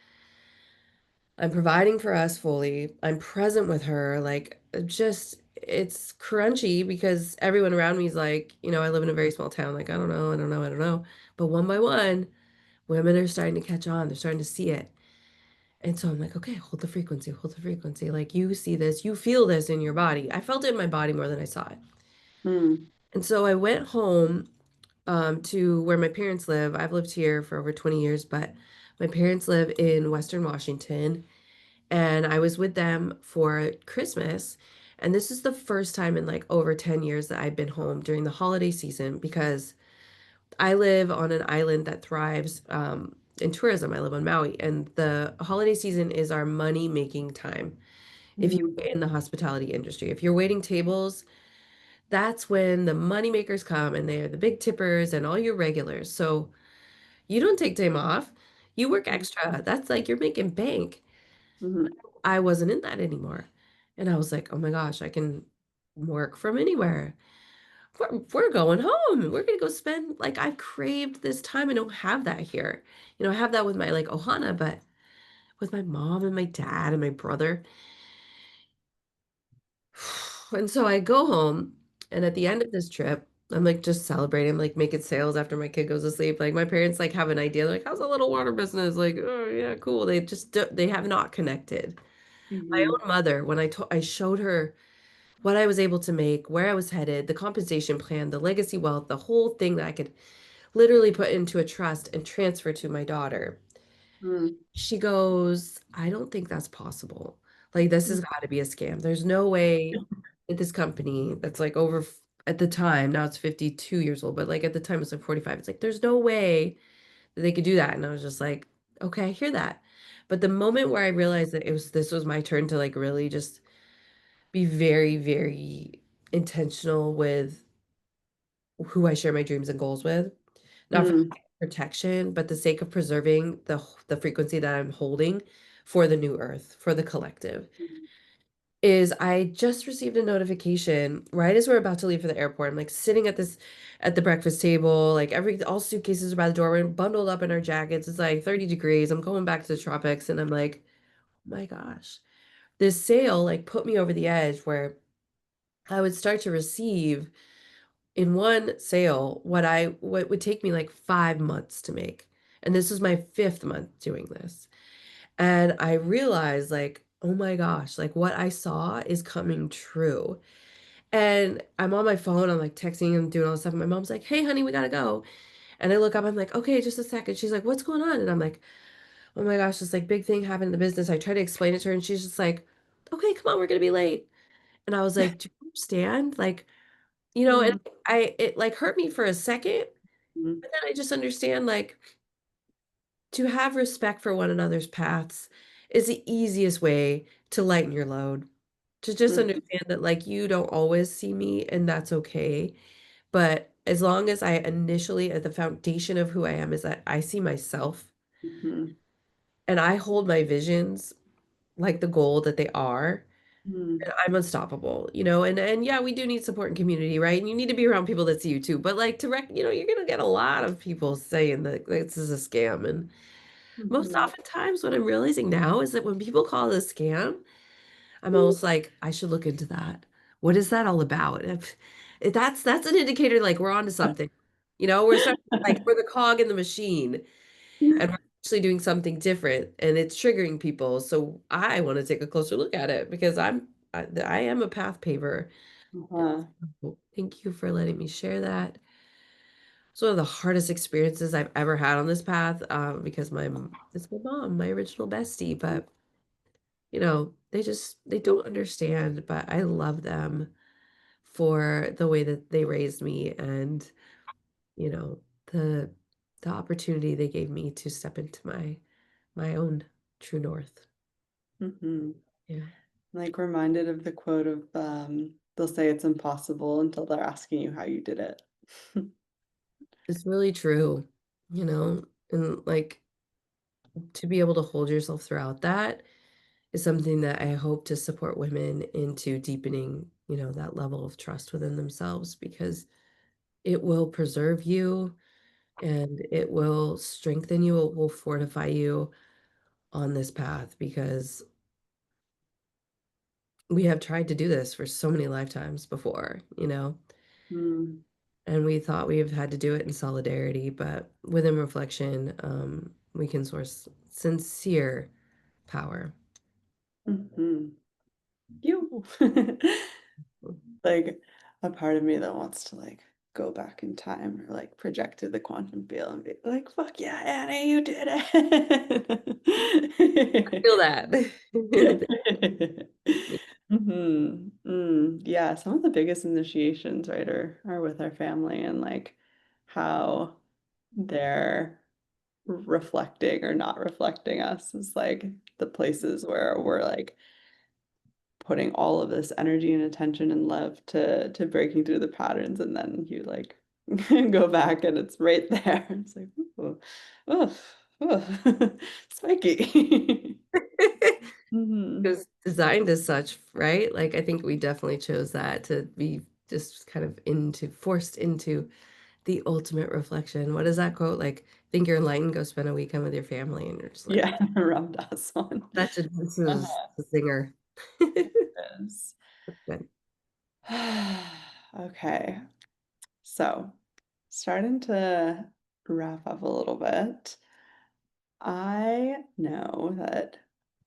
I'm providing for us fully. I'm present with her. Like just it's crunchy because everyone around me is like, I live in a very small town. Like, I don't know, I don't know, I don't know. But one by one, women are starting to catch on. They're starting to see it. And so I'm like, okay, hold the frequency, hold the frequency. Like you see this, you feel this in your body. I felt it in my body more than I saw it. Mm, And so I went home to where my parents live. I've lived here for over 20 years, but my parents live in Western Washington. And I was with them for Christmas. And this is the first time in like over 10 years that I've been home during the holiday season because I live on an island that thrives in tourism. I live on Maui, and the holiday season is our money-making time. If you're mm, in the hospitality industry, if you're waiting tables, That's when the money makers come and they're the big tippers and all your regulars. So you don't take time off. You work extra. That's like you're making bank. Mhm. I wasn't in that anymore. And I was like, oh my gosh, I can work from anywhere. We're going home. We're gonna go spend like I've craved this time. I don't have that here. I have that with my like Ohana, but with my mom and my dad and my brother. And so I go home, and at the end of this trip, I'm like just celebrating, like making sales after my kid goes to sleep. Like my parents like have an idea, like, how's a little water business? Like, oh yeah, cool. They just they have not connected. My Mhm. own mother, when I showed her what I was able to make, where I was headed, the compensation plan, the legacy wealth, the whole thing that I could literally put into a trust and transfer to my daughter. Mhm. She goes, I don't think that's possible. Like, this has got to be a scam. There's no way that this company that's like at the time, now it's 52 years old, but like at the time it was like 45. It's like, there's no way that they could do that. And I was just like, okay, I hear that. But the moment where I realized that this was my turn to like really just be very, very intentional with who I share my dreams and goals with, not for Mhm. protection, but the sake of preserving the frequency that I'm holding for the new earth, for the collective. Is I just received a notification right as we're about to leave for the airport. I'm like sitting at the breakfast table, like all suitcases are by the door. We're bundled up in our jackets. It's like 30 degrees. I'm going back to the tropics, and I'm like, oh my gosh, this sale like put me over the edge where I would start to receive in one sale what would take me like 5 months to make. And this was my fifth month doing this. And I realized like, oh my gosh, like what I saw is coming true. And I'm on my phone, I'm like texting and doing all this stuff. And my mom's like, hey, honey, we gotta go. And I look up, I'm like, okay, just a second. She's like, what's going on? And I'm like, oh my gosh, this like big thing happened in the business. I try to explain it to her, and she's just like, okay, come on, we're gonna be late. And I was like, do you understand? Like, and Mhm. it like hurt me for a second, Mhm. but then I just understand like to have respect for one another's paths is the easiest way to lighten your load. To just Mhm. understand that like you don't always see me and that's okay. But as long as I initially at the foundation of who I am is that I see myself Mhm. and I hold my visions like the goal that they are, Mhm. and I'm unstoppable, and yeah, we do need support and community, right? And you need to be around people that see you too. But like you're gonna get a lot of people saying that this is a scam. And most Mhm. oftentimes what I'm realizing now is that when people call it a scam, I'm almost like, I should look into that. What is that all about? If that's an indicator like we're onto something. We're starting like we're the cog in the machine and we're actually doing something different and it's triggering people. So I want to take a closer look at it because I am a path paver. Uh-huh. Thank you for letting me share that. It's one of the hardest experiences I've ever had on this path, because it's my mom, my original bestie, but they don't understand, but I love them for the way that they raised me and, you know, the the opportunity they gave me to step into my own true north. Mhm. Yeah. Like reminded of the quote of they'll say it's impossible until they're asking you how you did it. It's really true, and like to be able to hold yourself throughout that is something that I hope to support women into deepening, that level of trust within themselves because it will preserve you and it will strengthen you, it will fortify you on this path because we have tried to do this for so many lifetimes before, Mm. and we thought we've had to do it in solidarity, but within reflection, we can source sincere power. Mhm. You. Like a part of me that wants to like go back in time or like project to the quantum field and be like, fuck yeah, Annie, you did Feel it. that. Yeah, some of the biggest initiations, right, are with our family and like how they're reflecting or not reflecting us is like the places where we're like putting all of this energy and attention and love to breaking through the patterns, and then you like go back and it's right there. It's like, ooh, oof, oof. Spiky. It Hmm. was designed as such, right? Like, I think we definitely chose that to be just kind of forced into the ultimate reflection. What is that quote? Like, think you're enlightened, go spend a weekend with your family, and you're just like, Yeah, Ram Dass one. this is Uh-huh. a zinger. Yes. Good. Okay, so starting to wrap up a little bit. I know that,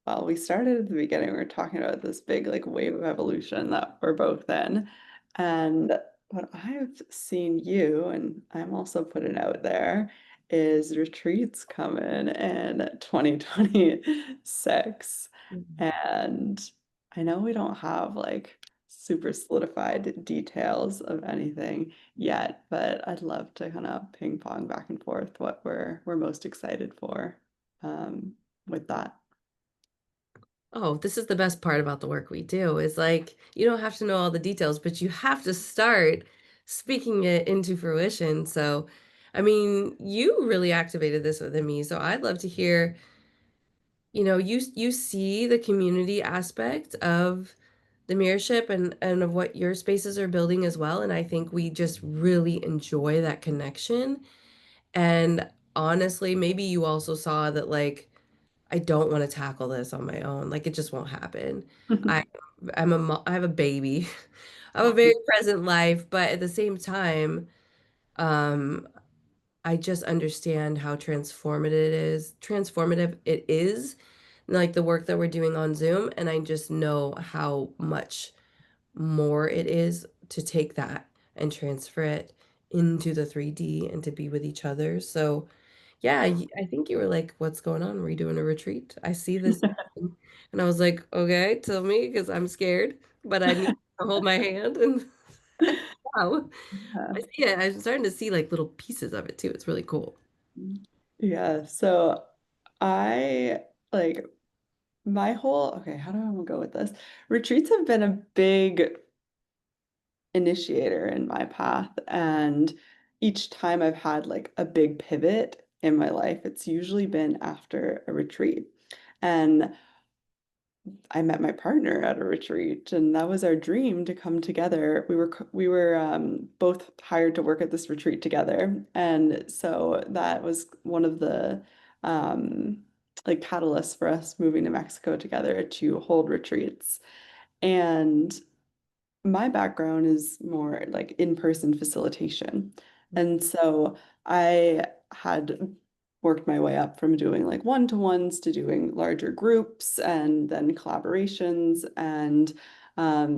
well, we started at the beginning, we were talking about this big like wave of evolution that we're both in. And what I've seen you, and I'm also putting out there, is retreats coming in 2026. Mhm. And I know we don't have like super solidified details of anything yet, but I'd love to kind of ping pong back and forth what we're most excited for um, with that. Oh, this is the best part about the work we do is like you don't have to know all the details, but you have to start speaking it into fruition. So, I mean, you really activated this within me. So I'd love to hear, you see the community aspect of the mirrorship and of what your spaces are building as well. And I think we just really enjoy that connection. And honestly, maybe you also saw that like I don't want to tackle this on my own. Like it just won't happen. I I have a baby. I have a very present life, but at the same time, um, I just understand how transformative it is, like the work that we're doing on Zoom, and I just know how much more it is to take that and transfer it into the 3D and to be with each other. So yeah, I think you were like, "What's going on? Were you doing a retreat? I see this." And I was like, "Okay, tell me, because I'm scared, but I need to hold my hand." And wow, I Yeah. see it. I'm starting to see like little pieces of it too. It's really cool. Yeah, so I like my whole, okay, how do I want to go with this? Retreats have been a big initiator in my path, and each time I've had like a big pivot in my life, it's usually been after a retreat. And I met my partner at a retreat, and that was our dream to come together. We were both hired to work at this retreat together, and so that was one of the um, like catalysts for us moving to Mexico together to hold retreats. And my background is more like in-person facilitation. And so I had worked my way up from doing like one-to-ones to doing larger groups and then collaborations. And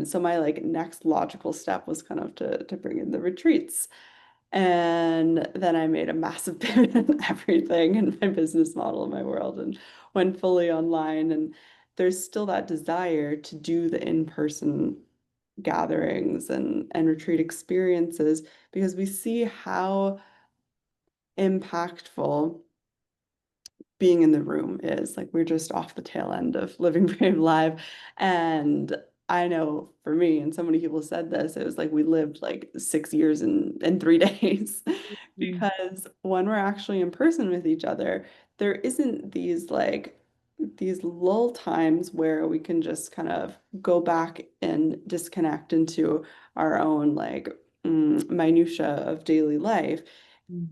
so my like next logical step was kind of to bring in the retreats. And then I made a massive pivot in everything in my business model in my world and went fully online. And there's still that desire to do the in-person gatherings and retreat experiences because we see how impactful being in the room is. Like we're just off the tail end of living brave live. And I know for me, and so many people said this, it was like we lived like 6 years in 3 days. Mhm. Because when we're actually in person with each other, there isn't these lull times where we can just kind of go back and disconnect into our own like minutia of daily life.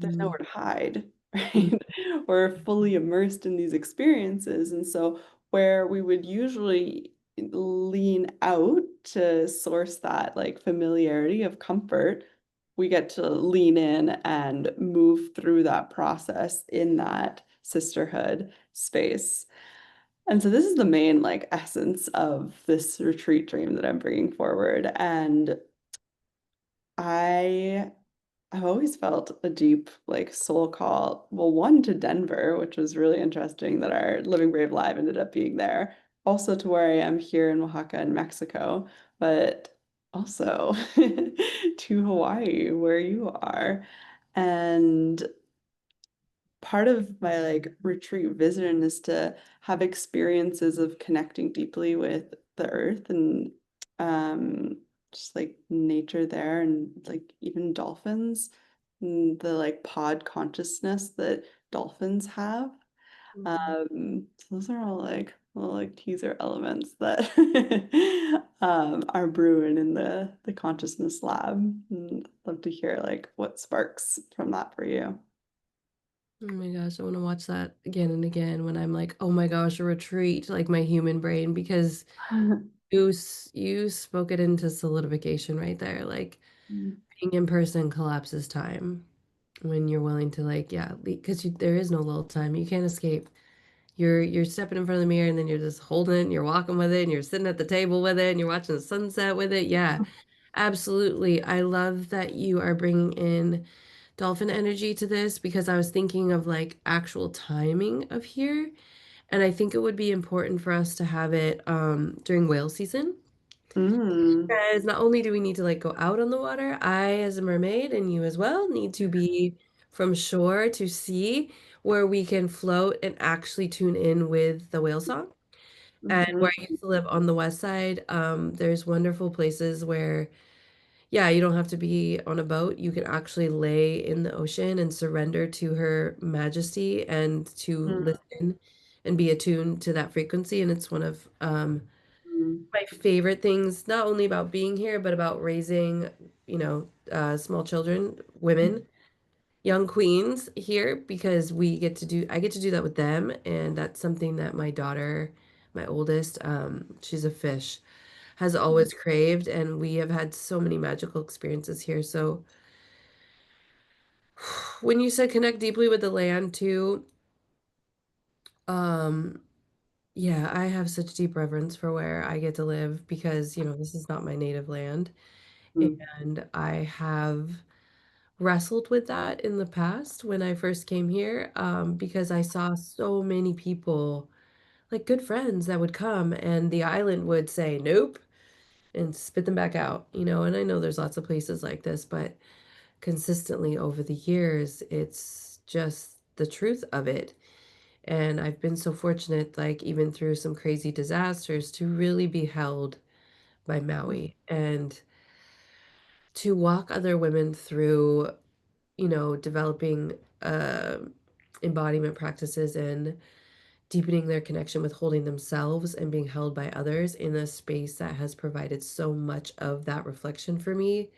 There's Mhm. nowhere to hide, Mhm. right? We're fully immersed in these experiences. And so, where we would usually lean out to source that like familiarity of comfort, we get to lean in and move through that process in that sisterhood space. And so, this is the main like essence of this retreat dream that I'm bringing forward. And I I've always felt a deep like soul call. Well, one to Denver, which was really interesting that our Living Brave Live ended up being there. Also to where I am here in Oaxaca in Mexico, but also to Hawaii where you are. And part of my like retreat vision is to have experiences of connecting deeply with the earth and um just like nature there and like even dolphins and the like pod consciousness that dolphins have. Mhm. So those are all like little like teaser elements that are brewing in the consciousness lab. And I'd love to hear like what sparks from that for you. Oh my gosh, I want to watch that again and again when I'm like, oh my gosh, a retreat, like my human brain, because you spoke it into solidification right there. Like being in person collapses time when you're willing to like, yeah, because there is no little time. You can't escape. You're stepping in front of the mirror and then you're just holding it and you're walking with it and you're sitting at the table with it and you're watching the sunset with it. Yeah, absolutely. I love that you are bringing in dolphin energy to this because I was thinking of like actual timing of here. And I think it would be important for us to have it during whale season. Mm, Because not only do we need to like go out on the water, I as a mermaid and you as well need to be from shore to sea where we can float and actually tune in with the whale song. And mhm, where I used to live on the west side, there's wonderful places where yeah, you don't have to be on a boat. You can actually lay in the ocean and surrender to her majesty and to mm, listen and be attuned to that frequency. And it's one of mm, my favorite things, not only about being here, but about raising, small children, women, young queens here, because I get to do that with them. And that's something that my daughter, my oldest, she's a fish has always craved, and we have had so many magical experiences here. So, when you said connect deeply with the land too, um, yeah, I have such deep reverence for where I get to live because, this is not my native land. mm, And I have wrestled with that in the past when I first came here, because I saw so many people, like good friends, that would come and the island would say, nope, and spit them back out, and I know there's lots of places like this, but consistently over the years, it's just the truth of it. And I've been so fortunate, like even through some crazy disasters, to really be held by Maui and to walk other women through, developing embodiment practices and deepening their connection with holding themselves and being held by others in a space that has provided so much of that reflection for me.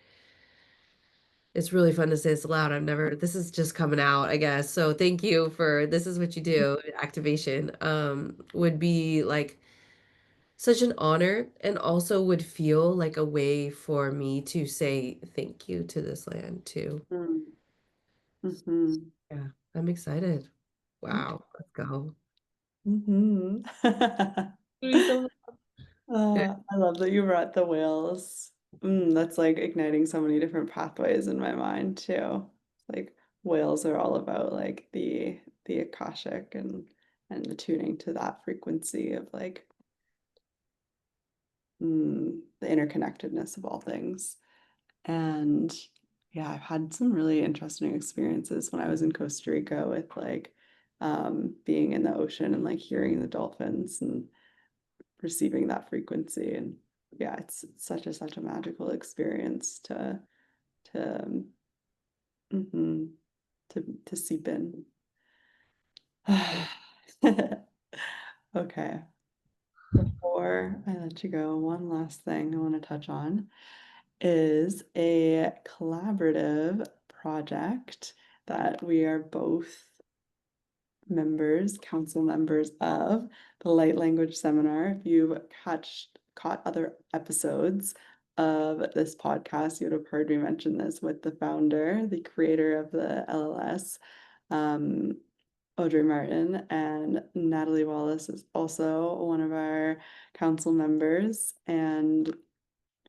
It's really fun to say this aloud. This is just coming out, I guess. So thank you for this is what you do. Activation would be like such an honor and also would feel like a way for me to say thank you to this land too. mm, mhm. Yeah, I'm excited. Okay. Wow, let's go. Mhm. Doing so good. I love that you brought the whales. That's like igniting so many different pathways in my mind too. Like whales are all about like the Akashic and the tuning to that frequency of like the interconnectedness of all things. And yeah, I've had some really interesting experiences when I was in Costa Rica with like being in the ocean and like hearing the dolphins and receiving that frequency. And yeah, it's such a magical experience to mhm, to seep in. Okay, before I let you go, one last thing I want to touch on is a collaborative project that we are both council members of the Light Language Seminar. If you've caught other episodes of this podcast, you would have heard me mention this with the founder, the creator of the LLS, um, Audrey Martin, and Natalie Wallace is also one of our council members. And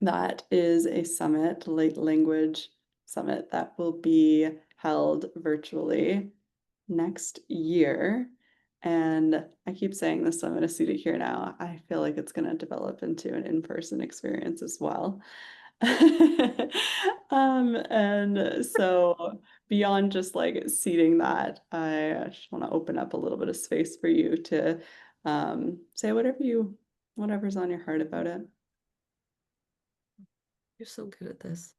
that is a summit, Light Language Summit, that will be held virtually next year. And I keep saying this, so I'm going to seat it here now. I feel like it's going to develop into an in-person experience as well. And so beyond just like seating that, I just want to open up a little bit of space for you to say whatever's on your heart about it. You're so good at this.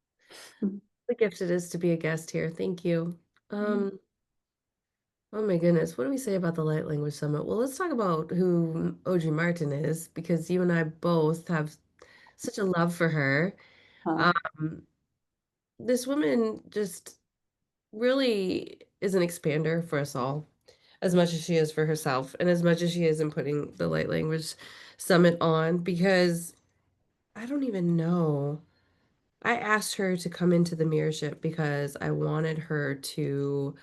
The gift it is to be a guest here. Thank you. Yeah. Um, oh my goodness, what do we say about the Light Language Summit? Well, let's talk about who Audrey Martin is, because you and I both have such a love for her. Huh. Um, this woman just really is an expander for us all, as much as she is for herself, and as much as she is in putting the Light Language Summit on, because I don't even know. I asked her to come into the mirrorship because I wanted her to.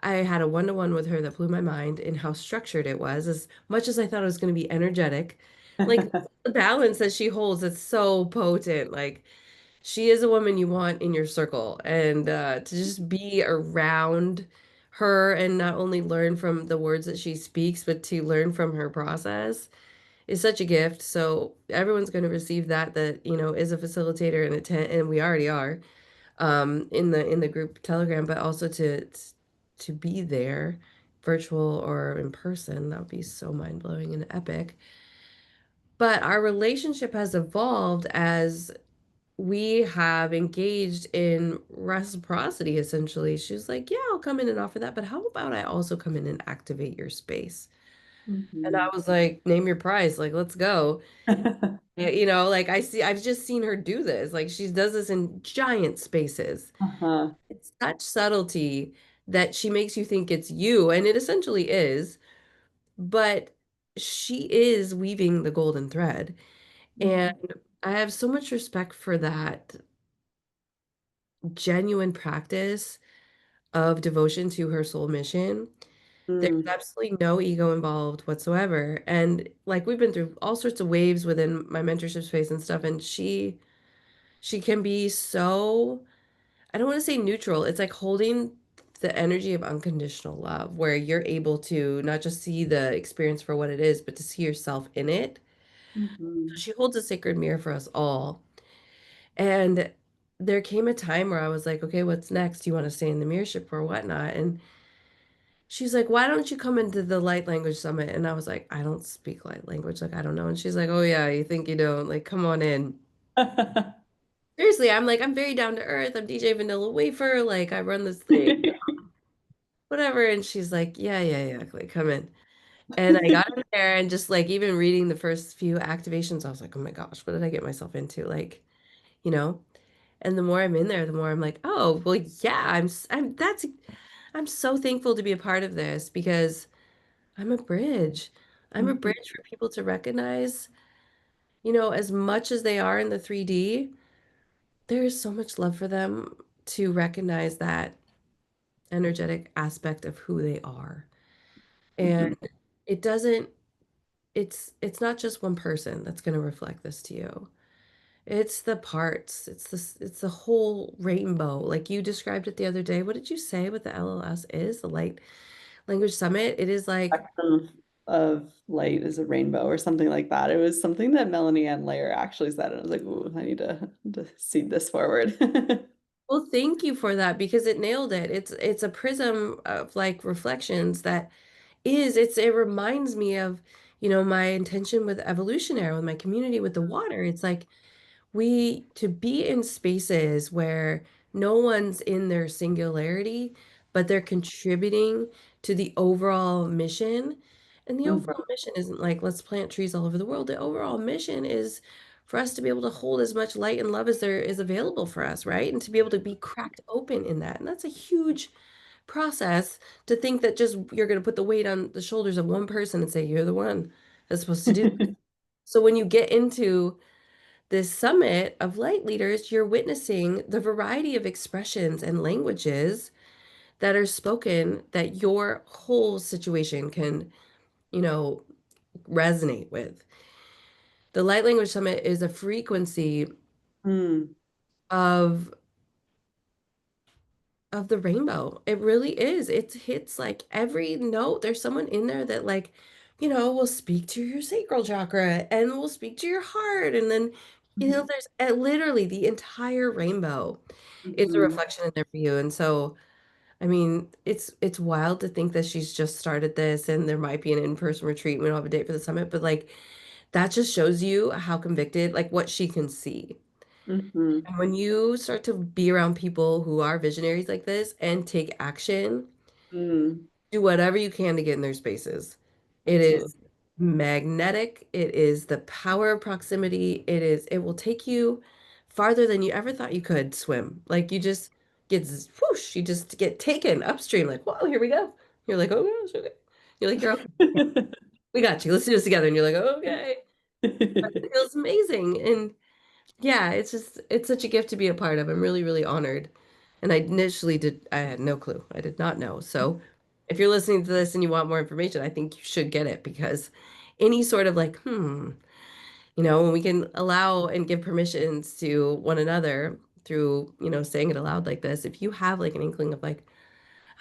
I had a one-to-one with her that blew my mind in how structured it was, as much as I thought it was going to be energetic. Like the balance that she holds, it's so potent. Like she is a woman you want in your circle, and to just be around her and not only learn from the words that she speaks, but to learn from her process is such a gift. So everyone's going to receive that is a facilitator and attend, and we already are in the group Telegram, but also to be there, virtual or in person. That would be so mind-blowing and epic. But our relationship has evolved as we have engaged in reciprocity, essentially. She's like, yeah, I'll come in and offer that, but how about I also come in and activate your space? And I Mhm. was like, name your price, like, let's go. Yeah, like I've just seen her do this. Like she does this in giant spaces. Uh-huh. It's such subtlety that she makes you think it's you, and it essentially is, but she is weaving the golden thread. And Mhm. I have so much respect for that genuine practice of devotion to her soul mission. There's Mm. absolutely no ego involved whatsoever. And like we've been through all sorts of waves within my mentorship space and stuff, and she can be so, I don't want to say neutral. It's like holding the energy of unconditional love, where you're able to not just see the experience for what it is, but to see yourself in it. So Mhm. she holds a sacred mirror for us all. And there came a time where I was like, okay, what's next? Do you want to stay in the mirrorship or whatnot? And she's like, why don't you come into the light language summit? And I was like, I don't speak light language. Like, I don't know. And she's like, oh, yeah, you think you don't? Like, come on in. Seriously, I'm like, I'm very down to earth. I'm DJ Vanilla Wafer. Like, I run this thing, whatever. And she's like, yeah, yeah, yeah. Like, come in. And I got in there and just like even reading the first few activations, I was like, oh my gosh, what did I get myself into? Like, you know? And the more I'm in there, the more I'm like, oh, well, yeah, I'm so thankful to be a part of this because I'm a bridge. I'm a Mhm. bridge for people to recognize, as much as they are in the 3D, there is so much love for them to recognize that energetic aspect of who they are. Mhm. And it doesn't, it's not just one person that's going to reflect this to you. It's the parts. It's the whole rainbow. Like you described it the other day. What did you say what the LLS is? The Light Language Summit. It is like, Spectrum of light is a rainbow or something like that. It was something that Melanie Ann Layer actually said, and I was like, ooh, I need to seed this forward. well, thank you for that because it nailed it. It's a prism of like reflections that it reminds me of, my intention with evolutionary, with my community, with the water. It's like to be in spaces where no one's in their singularity, but they're contributing to the overall mission. And the Mhm. overall mission isn't like, let's plant trees all over the world. The overall mission is for us to be able to hold as much light and love as there is available for us, right? And to be able to be cracked open in that. And that's a huge process to think that just you're going to put the weight on the shoulders of one person and say, you're the one that's supposed to do this. So when you get into this summit of light leaders, you're witnessing the variety of expressions and languages that are spoken that your whole situation can, you know, resonate with. The Light Language Summit is a frequency Mm. of the rainbow. It really is. It hits like every note. There's someone in there that like, will speak to your sacral chakra and will speak to your heart. And then, Mhm. there's literally the entire rainbow is a Mhm. reflection in there for you. And so I mean, it's wild to think that she's just started this and there might be an in-person retreat. We don't have a date for the summit, but like that just shows you how convicted, like what she can see. Mm-hmm. And when you start to be around people who are visionaries like this and take action, Mm, do whatever you can to get in their spaces. It is absolutely. magnetic. It is the power of proximity. It will take you farther than you ever thought you could swim. Like you just whoosh, you just get taken upstream, like, whoa, here we go. You're like, oh gosh, okay. You're like, you're okay. We got you. Let's do this together. And you're like, okay. It feels amazing. And yeah, it's such a gift to be a part of. I'm really, really honored. And I had no clue. I did not know. So if you're listening to this and you want more information, I think you should get it because any sort of like, when we can allow and give permissions to one another through, saying it aloud like this, if you have like an inkling of like,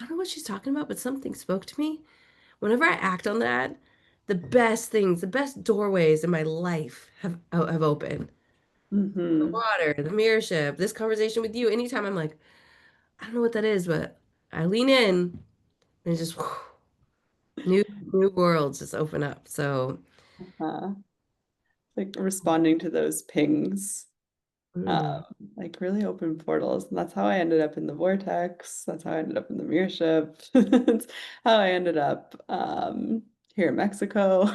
I don't know what she's talking about, but something spoke to me. Whenever I act on that, the best things, the best doorways in my life have opened. The Mm-hmm. water, the mirrorship, this conversation with you. Anytime I'm like, I don't know what that is, but I lean in and just new new worlds just open up. So Uh, like responding to those pings. um, mm, like really open portals. And that's how I ended up in the vortex. That's how I ended up in the mirrorship. That's how I ended up here in Mexico.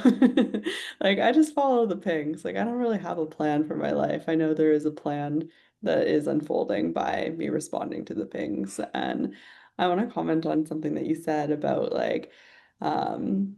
Like I just follow the pings. Like I don't really have a plan for my life. I know there is a plan that is unfolding by me responding to the pings. And I want to comment on something that you said about like um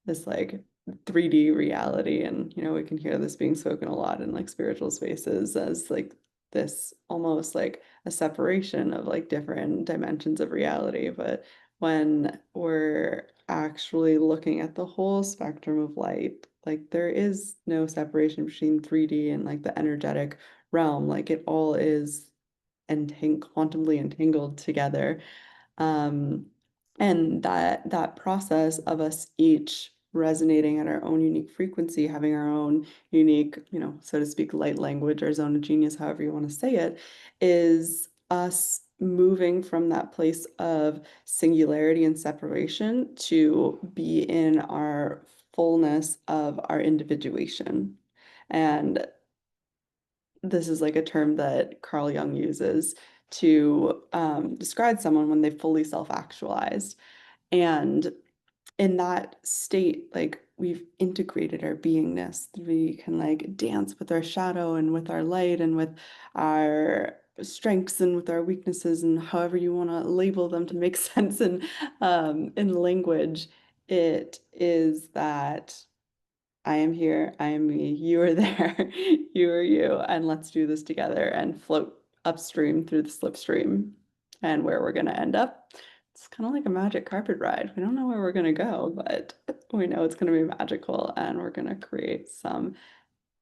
this like 3D reality. And we can hear this being spoken a lot in like spiritual spaces as like this almost like a separation of like different dimensions of reality. But when we're actually looking at the whole spectrum of light, like there is no separation between 3D and like the energetic realm. Like it all is quantumly entangled together. um, and that process of us each resonating at our own unique frequency, having our own unique, so to speak, light language or zone of genius, however you want to say it, is us moving from that place of singularity and separation to be in our fullness of our individuation. And this is like a term that Carl Jung uses to describe someone when they fully self-actualized. And in that state, like we've integrated our beingness. We can like dance with our shadow and with our light and with our strengths and with our weaknesses and however you want to label them to make sense in language. It is that I am here, I am me, you are there, you are you, and let's do this together and float upstream through the slipstream. And where we're going to end up, it's kind of like a magic carpet ride. We don't know where we're going to go, but we know it's going to be magical and we're going to create some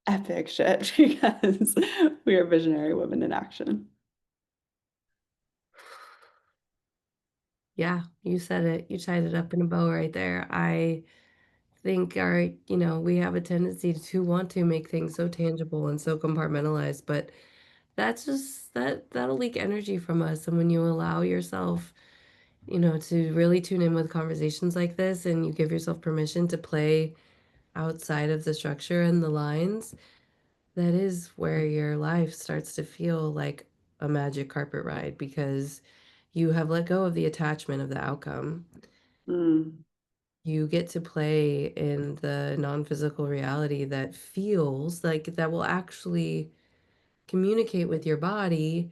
epic shit because we are visionary women in action. yeah, you said it. You tied it up in a bow right there. I think we have a tendency to want to make things so tangible and so compartmentalized, but that's just that'll leak energy from us. And when you allow yourself to really tune in with conversations like this and you give yourself permission to play outside of the structure and the lines, that is where your life starts to feel like a magic carpet ride because you have let go of the attachment of the outcome. Mm, You get to play in the non-physical reality that feels like that will actually communicate with your body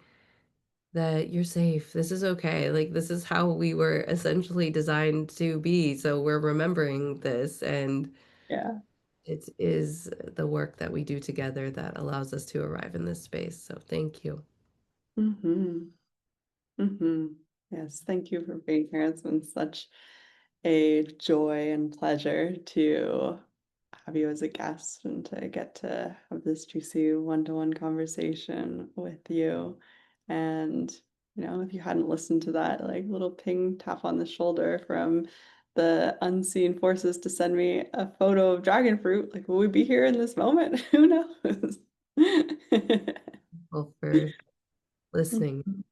that you're safe. This is okay. Like, this is how we were essentially designed to be. So we're remembering this, and yeah. it is the work that we do together that allows us to arrive in this space. So thank you. Mm-hmm. Mm-hmm. Yes, thank you for being here. It's been such a joy and pleasure to have you as a guest and to get to have this juicy one-to-one conversation with you. And, if you hadn't listened to that, like little ping tap on the shoulder from the unseen forces to send me a photo of dragon fruit, like, will we be here in this moment? Who knows? Well, for listening.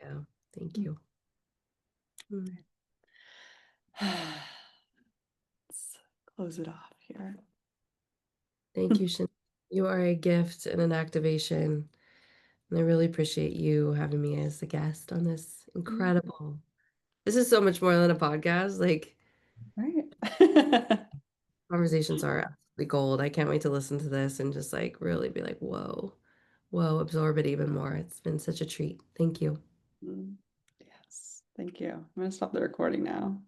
Yeah. Thank you. Mm. Let's close it off here. Thank you, Shan. You are a gift and an activation. And I really appreciate you having me as a guest on this incredible. This is so much more than a podcast. Like, Right. conversations are absolutely gold. I can't wait to listen to this and just like really be like, whoa, whoa, absorb it even more. It's been such a treat. Thank you. Yes. Thank you. I'm going to stop the recording now.